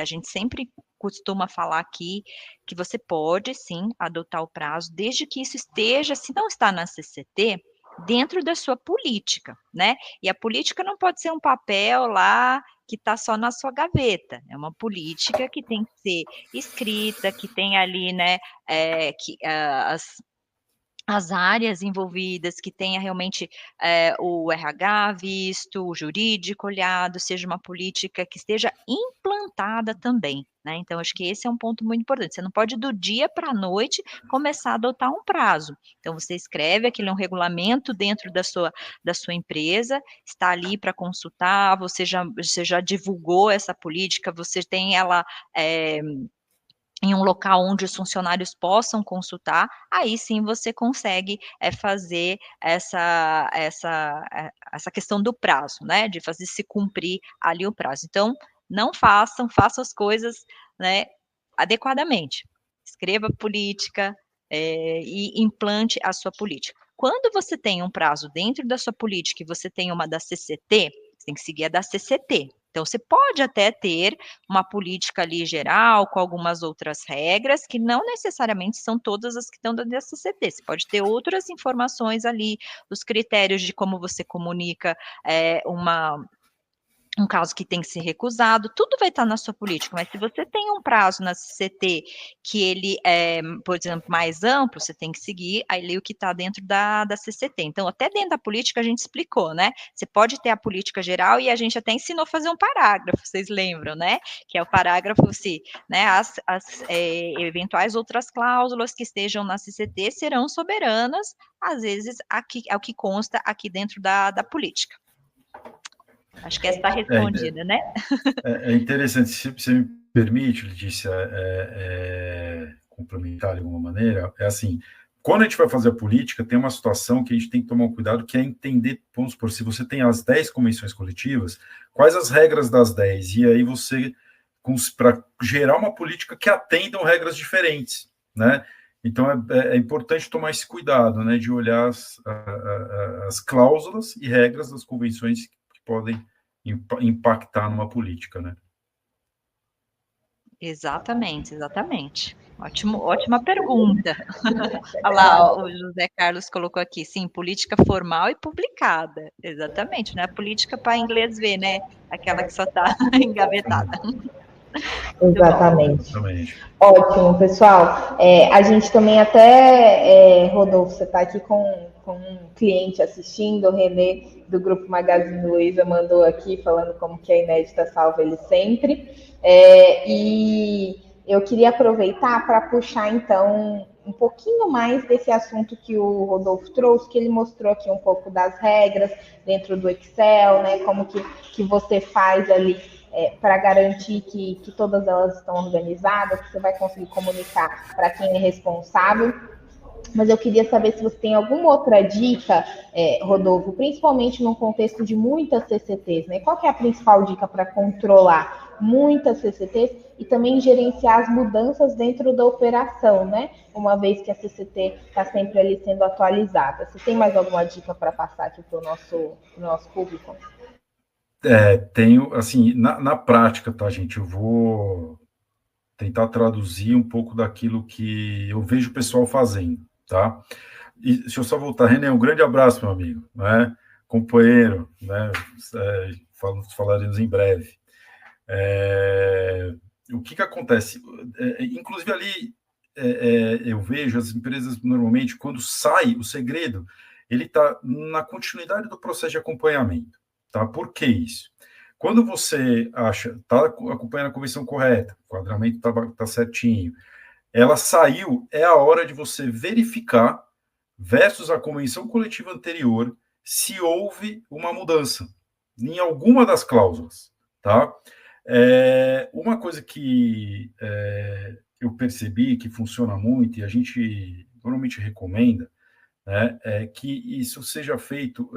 A gente sempre costuma falar aqui que você pode, sim, adotar o prazo, desde que isso esteja, se não está na CCT, dentro da sua política, né? E a política não pode ser um papel lá que está só na sua gaveta. É uma política que tem que ser escrita, que tem ali, né, as áreas envolvidas, que tenha realmente o RH visto, o jurídico olhado, seja uma política que esteja implantada também, né? Então, acho que esse é um ponto muito importante. Você não pode, do dia para a noite, começar a adotar um prazo. Então, você escreve aquele um regulamento dentro da sua empresa, está ali para consultar, você já divulgou essa política, você tem ela em um local onde os funcionários possam consultar, aí sim você consegue fazer essa questão do prazo, né, de fazer se cumprir ali o prazo. Então, não façam as coisas, né, adequadamente. Escreva política e implante a sua política. Quando você tem um prazo dentro da sua política e você tem uma da CCT, você tem que seguir a da CCT. Então, você pode até ter uma política ali geral, com algumas outras regras, que não necessariamente são todas as que estão dentro da CCT. Você pode ter outras informações ali, os critérios de como você comunica um caso que tem que ser recusado, tudo vai estar na sua política, mas se você tem um prazo na CCT que ele é, por exemplo, mais amplo, você tem que seguir ali o que está dentro da CCT. Então, até dentro da política a gente explicou, né? Você pode ter a política geral e a gente até ensinou a fazer um parágrafo, vocês lembram, né? Que é o parágrafo, se, né, as eventuais outras cláusulas que estejam na CCT serão soberanas, às vezes, ao que consta aqui dentro da política. Acho que essa está respondida, né? É interessante, se você me permite, Letícia, complementar de alguma maneira, é assim, quando a gente vai fazer a política, tem uma situação que a gente tem que tomar um cuidado, que é entender, vamos supor, se você tem as 10 convenções coletivas, quais as regras das 10, e aí você, para gerar uma política que atendam regras diferentes, né? Então, é importante tomar esse cuidado, né, de olhar as cláusulas e regras das convenções que podem impactar numa política, né? Exatamente. Ótima pergunta. Olha lá, o José Carlos colocou aqui, sim, política formal e publicada. Exatamente, não é política para inglês ver, né? Aquela que só está engavetada. Exatamente. Ótimo, pessoal. A gente também até, Rodolfo, você está aqui com um cliente assistindo, o Renê, do Grupo Magazine Luiza, mandou aqui falando como que a Inédita salva ele sempre. E eu queria aproveitar para puxar, então, um pouquinho mais desse assunto que o Rodolfo trouxe, que ele mostrou aqui um pouco das regras dentro do Excel, né? Como que você faz ali para garantir que todas elas estão organizadas, que você vai conseguir comunicar para quem é responsável. Mas eu queria saber se você tem alguma outra dica, Rodolfo, principalmente num contexto de muitas CCTs, né? Qual que é a principal dica para controlar muitas CCTs e também gerenciar as mudanças dentro da operação, né? Uma vez que a CCT está sempre ali sendo atualizada. Você tem mais alguma dica para passar aqui para o nosso público? Tenho, assim, na prática, tá, gente? Eu vou tentar traduzir um pouco daquilo que eu vejo o pessoal fazendo, tá? E deixa eu só voltar. René, um grande abraço, meu amigo, né? Companheiro, né? Falaremos em breve. O que acontece? Inclusive ali, eu vejo as empresas, normalmente, quando sai o segredo, ele está na continuidade do processo de acompanhamento, tá? Por que isso? Quando você acha, está acompanhando a convenção correta, o quadramento está certinho, ela saiu, é a hora de você verificar, versus a convenção coletiva anterior, se houve uma mudança em alguma das cláusulas, tá? Uma coisa que eu percebi que funciona muito, e a gente normalmente recomenda, né, é que isso seja feito,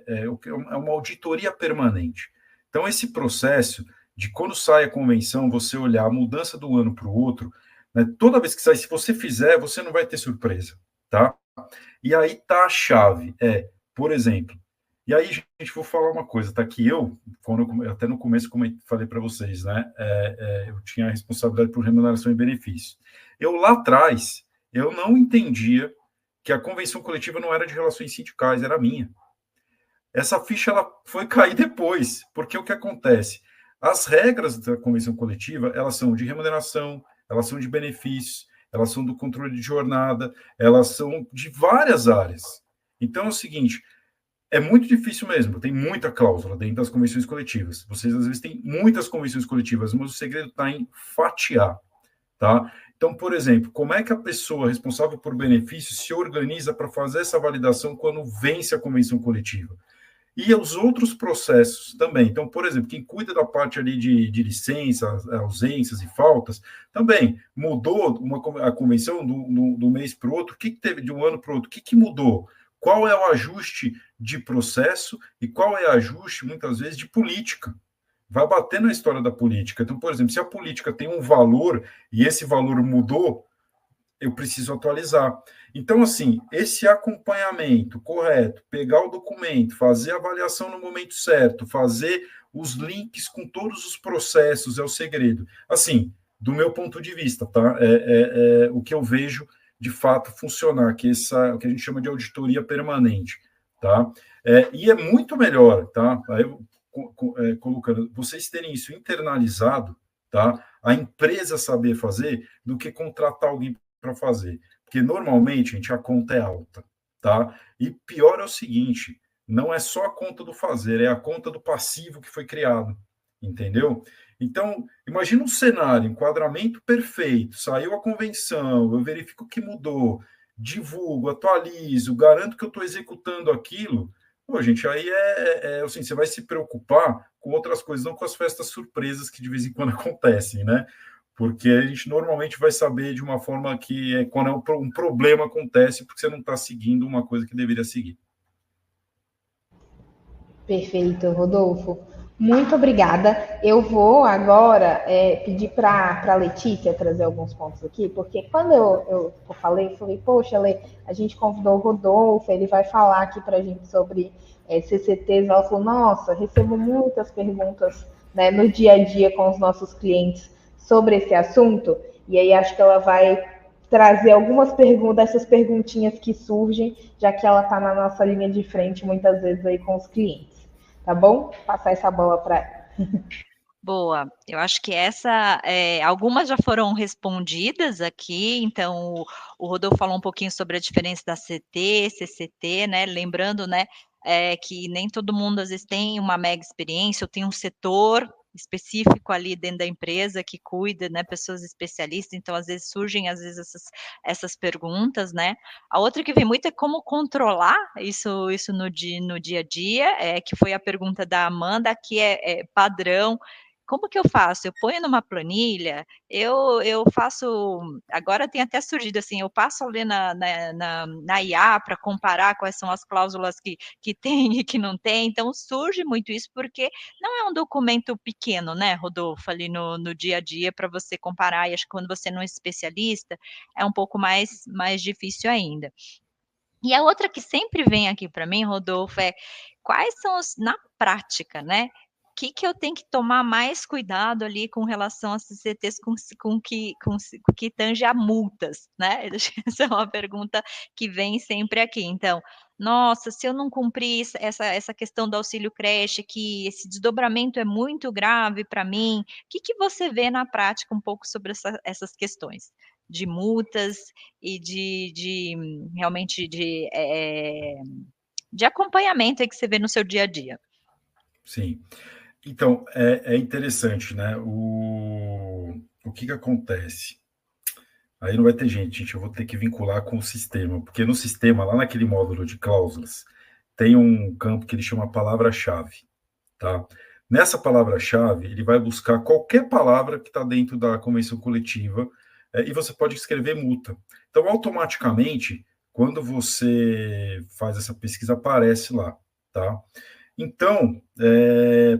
é uma auditoria permanente. Então, esse processo de quando sai a convenção, você olhar a mudança do ano para o outro, né, toda vez que sai, se você fizer, você não vai ter surpresa, tá? E aí tá a chave, por exemplo, e aí, gente, vou falar uma coisa, tá? Que até no começo, como eu falei para vocês, né, eu tinha a responsabilidade por remuneração e benefício. Lá atrás, eu não entendia que a convenção coletiva não era de relações sindicais, era minha. Essa ficha ela foi cair depois, porque o que acontece? As regras da convenção coletiva, elas são de remuneração, elas são de benefícios, elas são do controle de jornada, elas são de várias áreas. Então é o seguinte, é muito difícil mesmo, tem muita cláusula dentro das convenções coletivas. Vocês às vezes têm muitas convenções coletivas, mas o segredo está em fatiar, tá? Então, por exemplo, como é que a pessoa responsável por benefícios se organiza para fazer essa validação quando vence a convenção coletiva? E os outros processos também. Então, por exemplo, quem cuida da parte ali de licenças, ausências e faltas, também mudou a convenção do mês para o outro. O que teve de um ano para o outro? O que mudou? Qual é o ajuste de processo e qual é o ajuste, muitas vezes, de política? Vai bater na história da política. Então, por exemplo, se a política tem um valor e esse valor mudou, eu preciso atualizar. Então, assim, esse acompanhamento correto, pegar o documento, fazer a avaliação no momento certo, fazer os links com todos os processos, é o segredo. Assim, do meu ponto de vista, tá? O que eu vejo, de fato, funcionar, que o que a gente chama de auditoria permanente, tá? E é muito melhor, tá? colocando, vocês terem isso internalizado, tá? A empresa saber fazer, do que contratar alguém para fazer. Porque, normalmente, gente, a conta é alta, tá? E pior é o seguinte, não é só a conta do fazer, é a conta do passivo que foi criado, entendeu? Então, imagina um cenário, enquadramento perfeito, saiu a convenção, eu verifico o que mudou, divulgo, atualizo, garanto que eu estou executando aquilo. Pô, gente, aí assim, você vai se preocupar com outras coisas, não com as festas surpresas que de vez em quando acontecem, né? Porque a gente normalmente vai saber de uma forma que é quando um problema acontece porque você não está seguindo uma coisa que deveria seguir. Perfeito, Rodolfo. Muito obrigada. Eu vou agora pedir para a Letícia trazer alguns pontos aqui, porque quando eu falei, poxa, Lê, a gente convidou o Rodolfo, ele vai falar aqui para a gente sobre CCTs. Ela falou, nossa, recebo muitas perguntas, né, no dia a dia com os nossos clientes sobre esse assunto, e aí acho que ela vai trazer algumas perguntas, essas perguntinhas que surgem, já que ela está na nossa linha de frente muitas vezes aí com os clientes. Tá bom? Passar essa bola para ela. Boa, eu acho que algumas já foram respondidas aqui, então o Rodolfo falou um pouquinho sobre a diferença da CT, CCT, né, lembrando, né, que nem todo mundo às vezes tem uma mega experiência, ou tem um setor específico ali dentro da empresa que cuida, né, pessoas especialistas, então às vezes surgem essas perguntas, né. A outra que vem muito é como controlar isso no dia a dia, que foi a pergunta da Amanda, que é padrão. Como que eu faço? Eu ponho numa planilha, eu faço, agora tem até surgido assim, eu passo ali na IA para comparar quais são as cláusulas que tem e que não tem, então surge muito isso, porque não é um documento pequeno, né, Rodolfo, ali no dia a dia para você comparar, e acho que quando você não é especialista, é um pouco mais difícil ainda. E a outra que sempre vem aqui para mim, Rodolfo, quais são na prática, né? O que eu tenho que tomar mais cuidado ali com relação a CCTs com que tange a multas, né? Essa é uma pergunta que vem sempre aqui. Então, nossa, se eu não cumprir essa questão do auxílio creche, que esse desdobramento é muito grave para mim, o que você vê na prática um pouco sobre essas questões de multas e realmente de acompanhamento aí que você vê no seu dia a dia? Sim. Então, é interessante, né? O que acontece? Aí não vai ter gente, eu vou ter que vincular com o sistema, porque no sistema, lá naquele módulo de cláusulas, tem um campo que ele chama palavra-chave, tá? Nessa palavra-chave, ele vai buscar qualquer palavra que está dentro da convenção coletiva, e você pode escrever multa. Então, automaticamente, quando você faz essa pesquisa, aparece lá, tá? Então,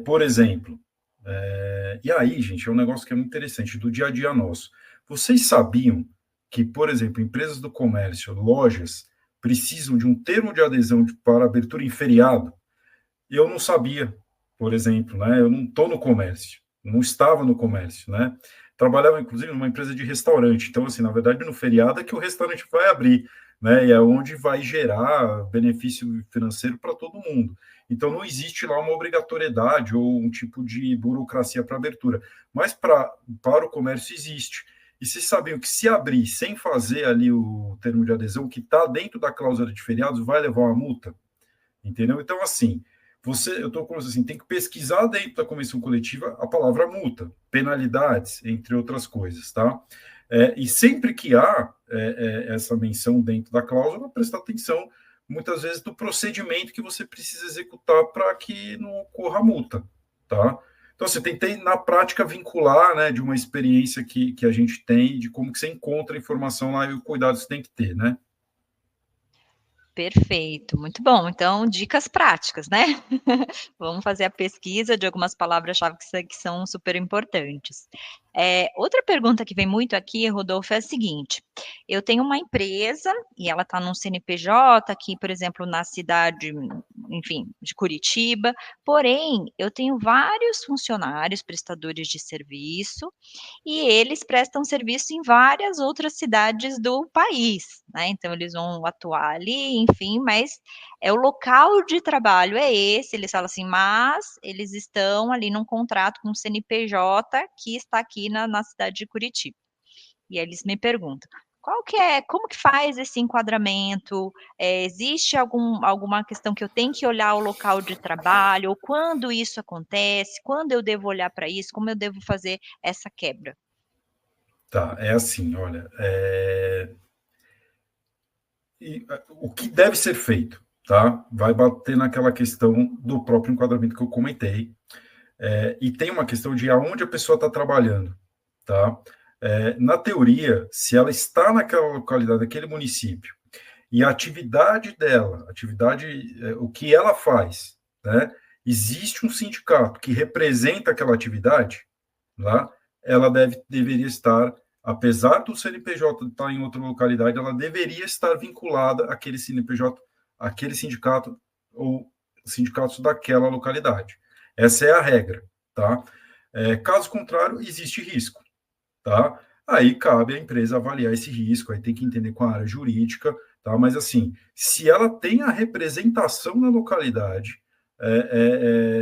por exemplo, e aí, gente, é um negócio que é muito interessante, do dia a dia nosso. Vocês sabiam que, por exemplo, empresas do comércio, lojas, precisam de um termo de adesão para abertura em feriado? Eu não sabia, por exemplo, né? Eu não estou no comércio, não estava no comércio, né? Trabalhava, inclusive, numa empresa de restaurante. Então, assim, na verdade, no feriado é que o restaurante vai abrir, né? E é onde vai gerar benefício financeiro para todo mundo. Então, não existe lá uma obrigatoriedade ou um tipo de burocracia para abertura. Mas para o comércio existe. E vocês sabiam que se abrir sem fazer ali o termo de adesão, que está dentro da cláusula de feriados, vai levar uma multa? Entendeu? Então, assim, eu estou falando assim, tem que pesquisar dentro da convenção coletiva a palavra multa, penalidades, entre outras coisas, tá? E sempre que há essa menção dentro da cláusula, prestar atenção, muitas vezes, do procedimento que você precisa executar para que não ocorra multa, tá? Então, você tentei, na prática, vincular, né, de uma experiência que a gente tem, de como que você encontra a informação lá e o cuidado que você tem que ter, né? Perfeito, muito bom. Então, dicas práticas, né? Vamos fazer a pesquisa de algumas palavras-chave que são super importantes. Outra pergunta que vem muito aqui, Rodolfo, é a seguinte: eu tenho uma empresa e ela está num CNPJ aqui, por exemplo, na cidade enfim, de Curitiba, porém, eu tenho vários funcionários, prestadores de serviço, e eles prestam serviço em várias outras cidades do país, né, então eles vão atuar ali, enfim, mas o local de trabalho é esse, eles falam assim, mas eles estão ali num contrato com o CNPJ que está aqui na cidade de Curitiba. E aí eles me perguntam: como que faz esse enquadramento? Existe alguma questão que eu tenho que olhar o local de trabalho, ou quando isso acontece, quando eu devo olhar para isso, como eu devo fazer essa quebra? Tá, é assim, olha, o que deve ser feito, tá? Vai bater naquela questão do próprio enquadramento que eu comentei, e tem uma questão de aonde a pessoa está trabalhando, tá? Na teoria, se ela está naquela localidade, naquele município, e a atividade dela, o que ela faz, né? Existe um sindicato que representa aquela atividade, lá, ela deveria estar, apesar do CNPJ estar em outra localidade, ela deveria estar vinculada àquele CNPJ, àquele sindicato ou sindicatos daquela localidade. Essa é a regra, tá? Caso contrário, existe risco, tá? Aí cabe à empresa avaliar esse risco, aí tem que entender com a área jurídica, tá? Mas assim, se ela tem a representação na localidade,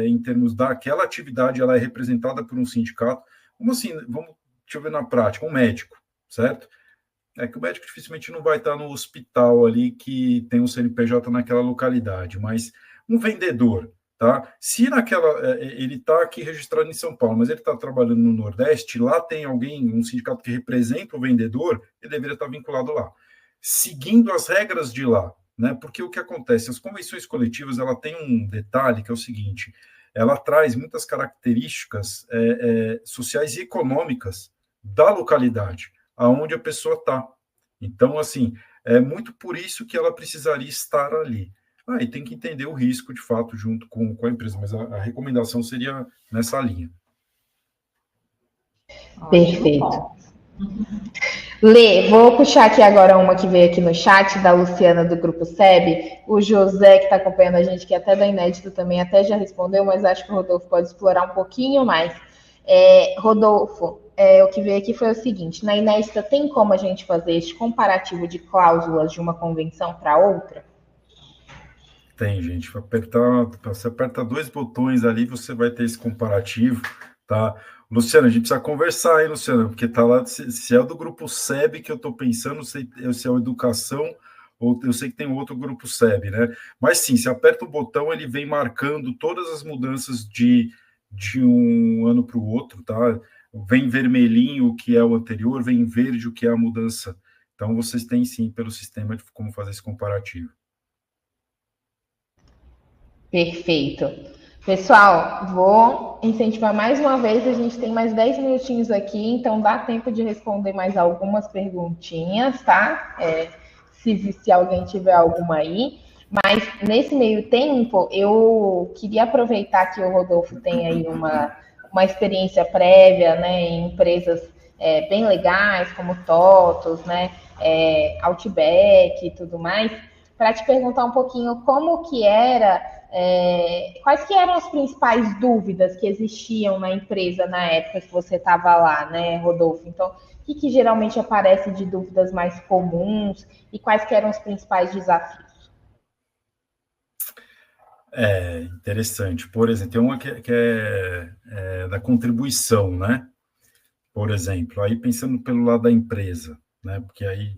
em termos daquela atividade, ela é representada por um sindicato, como assim? Deixa eu ver na prática, um médico, certo? É que o médico dificilmente não vai estar no hospital ali que tem um CNPJ naquela localidade, mas um vendedor, tá? Se ele está aqui registrado em São Paulo, mas ele está trabalhando no Nordeste, lá tem um sindicato que representa o vendedor, ele deveria estar vinculado lá, seguindo as regras de lá, né? Porque o que acontece, as convenções coletivas, ela tem um detalhe que é o seguinte: ela traz muitas características sociais e econômicas da localidade aonde a pessoa está. Então, assim, é muito por isso que ela precisaria estar ali. E tem que entender o risco, de fato, junto com a empresa, mas a recomendação seria nessa linha. Perfeito. Lê, vou puxar aqui agora uma que veio aqui no chat, da Luciana, do Grupo SEB. O José, que está acompanhando a gente, que até da Inédito também, até já respondeu, mas acho que o Rodolfo pode explorar um pouquinho mais. Rodolfo, o que veio aqui foi o seguinte: na Inédita tem como a gente fazer este comparativo de cláusulas de uma convenção para outra? Tem, gente. Você aperta 2 botões ali, você vai ter esse comparativo, tá? Luciana, a gente precisa conversar aí, Luciana, porque tá lá, se é do grupo SEB que eu estou pensando, se é o Educação, ou eu sei que tem outro grupo SEB, né? Mas sim, se aperta o botão, ele vem marcando todas as mudanças de um ano para o outro, tá? Vem vermelhinho o que é o anterior, vem verde o que é a mudança. Então, vocês têm sim, pelo sistema, de como fazer esse comparativo. Perfeito. Pessoal, vou incentivar mais uma vez, a gente tem mais 10 minutinhos aqui, então dá tempo de responder mais algumas perguntinhas, tá? Se alguém tiver alguma aí. Mas nesse meio tempo, eu queria aproveitar que o Rodolfo tem aí uma experiência prévia, né, em empresas bem legais, como TOTOS, né, Outback e tudo mais, para te perguntar um pouquinho como que era, quais que eram as principais dúvidas que existiam na empresa na época que você estava lá, né, Rodolfo? Então, o que geralmente aparece de dúvidas mais comuns e quais que eram os principais desafios? Interessante. Por exemplo, tem uma que é da contribuição, né? Por exemplo, aí pensando pelo lado da empresa, né? Porque aí,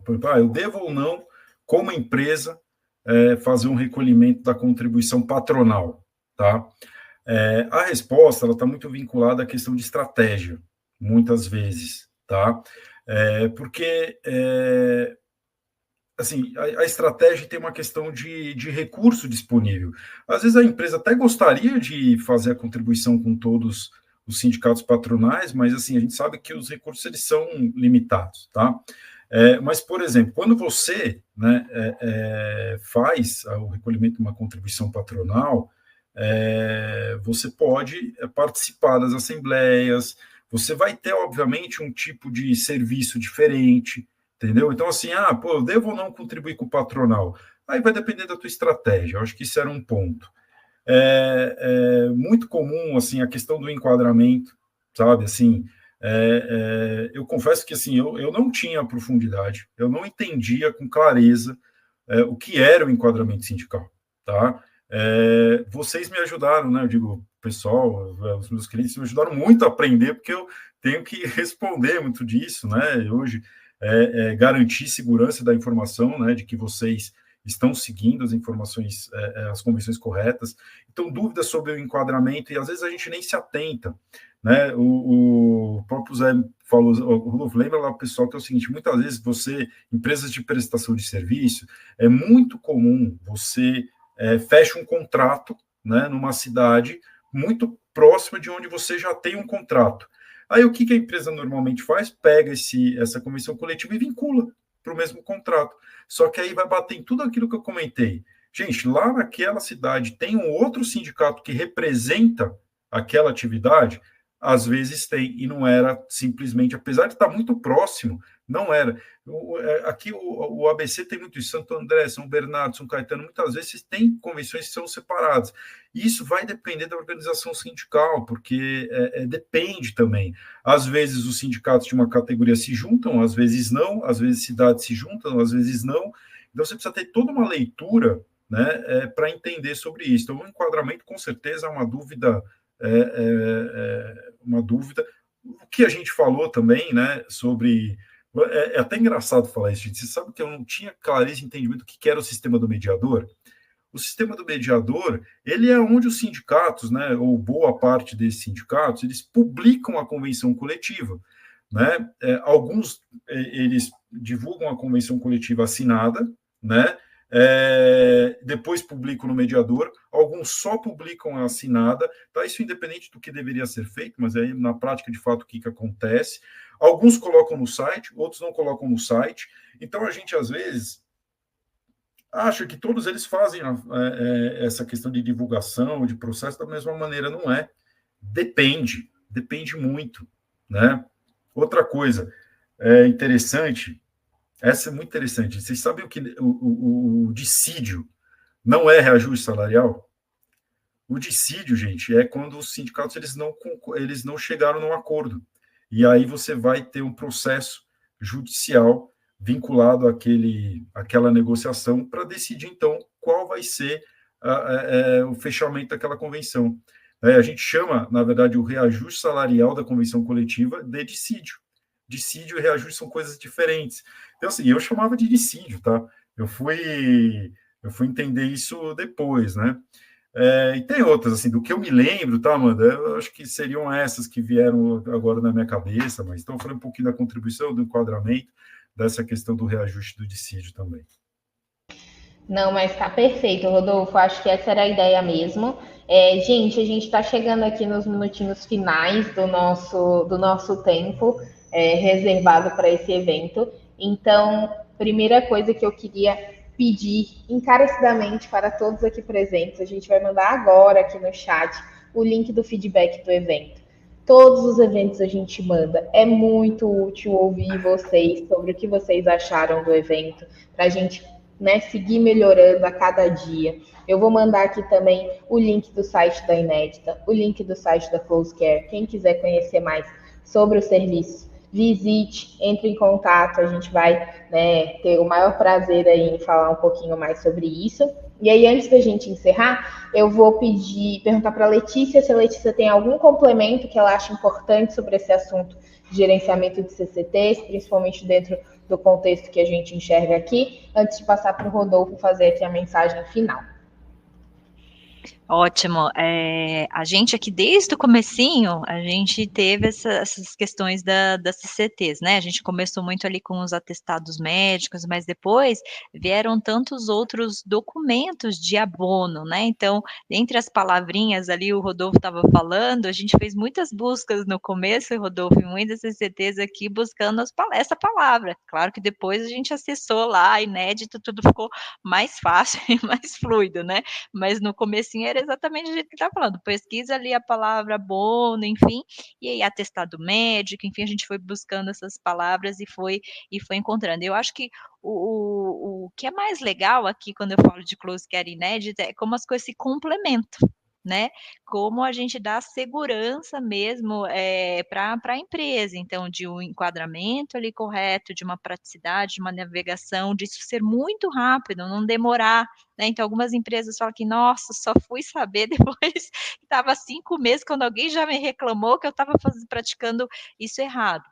por exemplo, eu devo ou não, como empresa, fazer um recolhimento da contribuição patronal, tá? A resposta, ela está muito vinculada à questão de estratégia, muitas vezes, tá? Porque assim, a estratégia tem uma questão de recurso disponível. Às vezes a empresa até gostaria de fazer a contribuição com todos os sindicatos patronais, mas assim, a gente sabe que os recursos eles são limitados, tá? Mas, por exemplo, quando você, né, faz o recolhimento de uma contribuição patronal, você pode participar das assembleias, você vai ter, obviamente, um tipo de serviço diferente, entendeu? Então, assim, eu devo ou não contribuir com o patronal? Aí vai depender da tua estratégia, eu acho que isso era um ponto. Muito comum, assim, a questão do enquadramento, sabe, assim, eu confesso que, assim, eu não tinha profundidade, eu não entendia com clareza o que era o enquadramento sindical, tá? Vocês me ajudaram, né, eu digo, pessoal, os meus clientes me ajudaram muito a aprender, porque eu tenho que responder muito disso, né, hoje, garantir segurança da informação, né, de que vocês estão seguindo as informações, as convenções corretas. Então, dúvidas sobre o enquadramento, e às vezes a gente nem se atenta, né? O próprio Zé falou, o Rodolfo, lembra lá, pessoal, que é o seguinte, muitas vezes empresas de prestação de serviço, é muito comum você fecha um contrato, né, numa cidade muito próxima de onde você já tem um contrato. Aí o que a empresa normalmente faz? Pega essa convenção coletiva e vincula para o mesmo contrato. Só que aí vai bater em tudo aquilo que eu comentei. Gente, lá naquela cidade tem um outro sindicato que representa aquela atividade, às vezes tem, e não era simplesmente, apesar de estar muito próximo, não era. Aqui o ABC tem muito isso, Santo André, São Bernardo, São Caetano, muitas vezes tem convenções que são separadas. E isso vai depender da organização sindical, porque depende também. Às vezes os sindicatos de uma categoria se juntam, às vezes não, às vezes cidades se juntam, às vezes não. Então você precisa ter toda uma leitura, né, para entender sobre isso. Então o enquadramento com certeza é uma dúvida, uma dúvida. O que a gente falou também, né, sobre... É até engraçado falar isso, gente. Você sabe que eu não tinha clareza de entendimento do que era o sistema do mediador? O sistema do mediador, ele é onde os sindicatos, né, ou boa parte desses sindicatos, eles publicam a convenção coletiva, né? Alguns, eles divulgam a convenção coletiva assinada, né? Depois publicam no mediador, alguns só publicam a assinada, tá? Isso independente do que deveria ser feito, mas aí na prática, de fato, o que acontece? Alguns colocam no site, outros não colocam no site, então a gente, às vezes, acha que todos eles fazem essa questão de divulgação, de processo, da mesma maneira, não é. Depende muito, né? Outra coisa interessante, essa é muito interessante, vocês sabem o que o dissídio não é reajuste salarial? O dissídio, gente, é quando os sindicatos eles não chegaram num acordo. E aí você vai ter um processo judicial vinculado àquela negociação para decidir, então, qual vai ser o fechamento daquela convenção. A gente chama, na verdade, o reajuste salarial da convenção coletiva de dissídio. Dissídio e reajuste são coisas diferentes. Então, assim, eu chamava de dissídio, tá? Eu fui entender isso depois, né? E tem outras, assim, do que eu me lembro, tá, Amanda? Eu acho que seriam essas que vieram agora na minha cabeça, mas então falando um pouquinho da contribuição, do enquadramento, dessa questão do reajuste do dissídio também. Não, mas tá perfeito, Rodolfo. Acho que essa era a ideia mesmo. Gente, a gente está chegando aqui nos minutinhos finais do nosso tempo reservado para esse evento. Então, primeira coisa que eu queria pedir encarecidamente para todos aqui presentes, a gente vai mandar agora aqui no chat o link do feedback do evento. Todos os eventos a gente manda. É muito útil ouvir vocês sobre o que vocês acharam do evento, para a gente, né, seguir melhorando a cada dia. Eu vou mandar aqui também o link do site da Inédita, o link do site da Close Care. Quem quiser conhecer mais sobre o serviço, visite, entre em contato, a gente vai, né, ter o maior prazer aí em falar um pouquinho mais sobre isso. E aí, antes da gente encerrar, eu vou perguntar para a Letícia se a Letícia tem algum complemento que ela acha importante sobre esse assunto de gerenciamento de CCTs, principalmente dentro do contexto que a gente enxerga aqui, antes de passar para o Rodolfo fazer aqui a mensagem final. Ótimo. A gente aqui, desde o comecinho, a gente teve essas questões das CCTs, né? A gente começou muito ali com os atestados médicos, mas depois vieram tantos outros documentos de abono, né? Então, entre as palavrinhas ali, o Rodolfo estava falando, a gente fez muitas buscas no começo, Rodolfo, em muitas CCTs aqui, buscando essa palavra. Claro que depois a gente acessou lá, inédito, tudo ficou mais fácil e mais fluido, né? Mas no começo comecinho era exatamente o jeito que está falando, pesquisa ali a palavra abono, enfim, e aí atestado médico, enfim, a gente foi buscando essas palavras e foi encontrando. Eu acho que o que é mais legal aqui quando eu falo de close care inédita é como as coisas se complementam, né, como a gente dá segurança mesmo, para a empresa, então de um enquadramento ali correto, de uma praticidade, de uma navegação, disso ser muito rápido, não demorar, né, então algumas empresas falam que: "Nossa, só fui saber depois que estava 5 meses, quando alguém já me reclamou que eu estava praticando isso errado".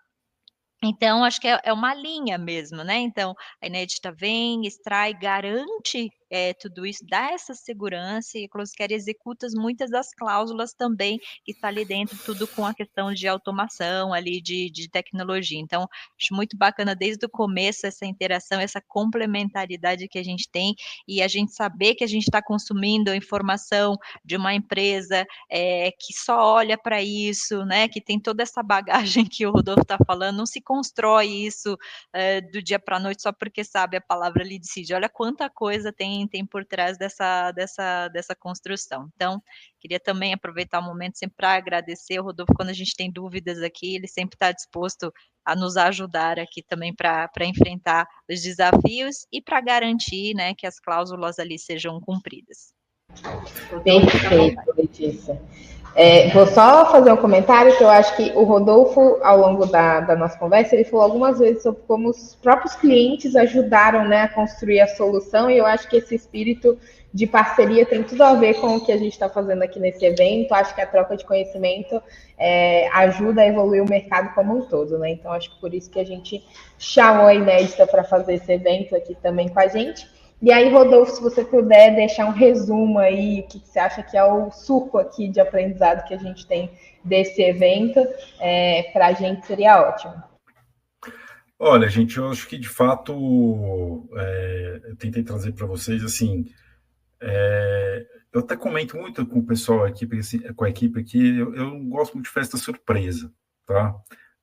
Então, acho que é uma linha mesmo, né, então, a Inédita vem, extrai, garante, tudo isso, dá essa segurança e a Close Care executa muitas das cláusulas também, que está ali dentro, tudo com a questão de automação ali, de tecnologia. Então, acho muito bacana desde o começo essa interação, essa complementaridade que a gente tem, e a gente saber que a gente está consumindo a informação de uma empresa, que só olha para isso, né, que tem toda essa bagagem que o Rodolfo está falando, não se constrói isso do dia para a noite só porque sabe a palavra lidicídio. Olha quanta coisa tem por trás dessa construção. Então, queria também aproveitar o momento sempre para agradecer o Rodolfo, quando a gente tem dúvidas aqui, ele sempre está disposto a nos ajudar aqui também para enfrentar os desafios e para garantir, né, que as cláusulas ali sejam cumpridas. Perfeito, Letícia. Vou só fazer um comentário que eu acho que o Rodolfo, ao longo da nossa conversa, ele falou algumas vezes sobre como os próprios clientes ajudaram, né, a construir a solução, e eu acho que esse espírito de parceria tem tudo a ver com o que a gente está fazendo aqui nesse evento. Acho que a troca de conhecimento ajuda a evoluir o mercado como um todo, né? Então, acho que por isso que a gente chamou a Inédita para fazer esse evento aqui também com a gente. E aí, Rodolfo, se você puder deixar um resumo aí, o que você acha que é o suco aqui de aprendizado que a gente tem desse evento, para a gente seria ótimo. Olha, gente, eu acho que de fato eu tentei trazer para vocês, assim, eu até comento muito com o pessoal aqui, porque, assim, com a equipe aqui, eu não gosto muito de festa surpresa, tá?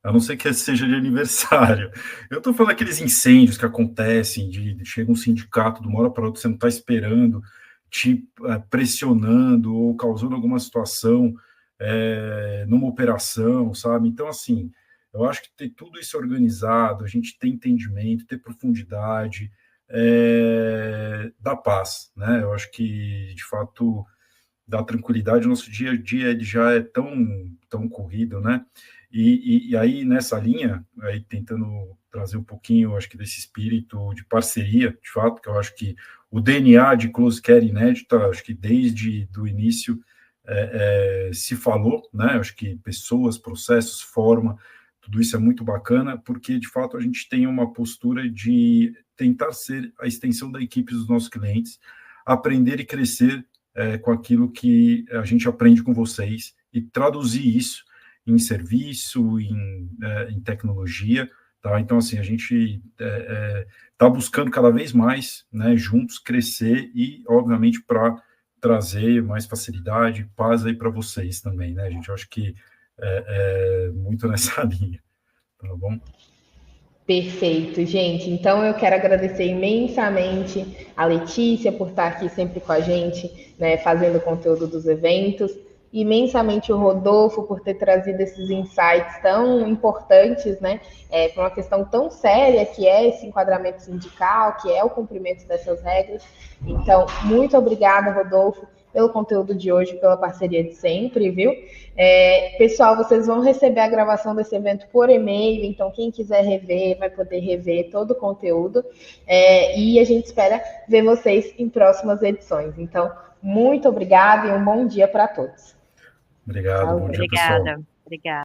A não ser que seja de aniversário. Eu estou falando daqueles incêndios que acontecem, chega um sindicato de uma hora para outra, você não está esperando, te pressionando ou causando alguma situação numa operação, sabe? Então, assim, eu acho que ter tudo isso organizado, a gente ter entendimento, ter profundidade, dá paz, né? Eu acho que, de fato, dá tranquilidade. O nosso dia a dia ele já é tão corrido, né? E aí, nessa linha, aí tentando trazer um pouquinho, acho que desse espírito de parceria, de fato, que eu acho que o DNA de Close Care Inédita, acho que desde o início se falou, né? Acho que pessoas, processos, forma, tudo isso é muito bacana, porque, de fato, a gente tem uma postura de tentar ser a extensão da equipe dos nossos clientes, aprender e crescer com aquilo que a gente aprende com vocês e traduzir isso em serviço, em tecnologia, tá? Então, assim, a gente está buscando cada vez mais, né, juntos, crescer e, obviamente, para trazer mais facilidade, paz aí para vocês também, né, gente? Eu acho que muito nessa linha, tá bom? Perfeito, gente. Então, eu quero agradecer imensamente a Letícia por estar aqui sempre com a gente, né, fazendo o conteúdo dos eventos. Imensamente o Rodolfo por ter trazido esses insights tão importantes, né, para uma questão tão séria que é esse enquadramento sindical, que é o cumprimento dessas regras. Então, muito obrigada, Rodolfo, pelo conteúdo de hoje, pela parceria de sempre, viu? Pessoal, vocês vão receber a gravação desse evento por e-mail, então quem quiser rever, vai poder rever todo o conteúdo, e a gente espera ver vocês em próximas edições. Então, muito obrigada e um bom dia para todos. Obrigado, bom dia, pessoal. Obrigada.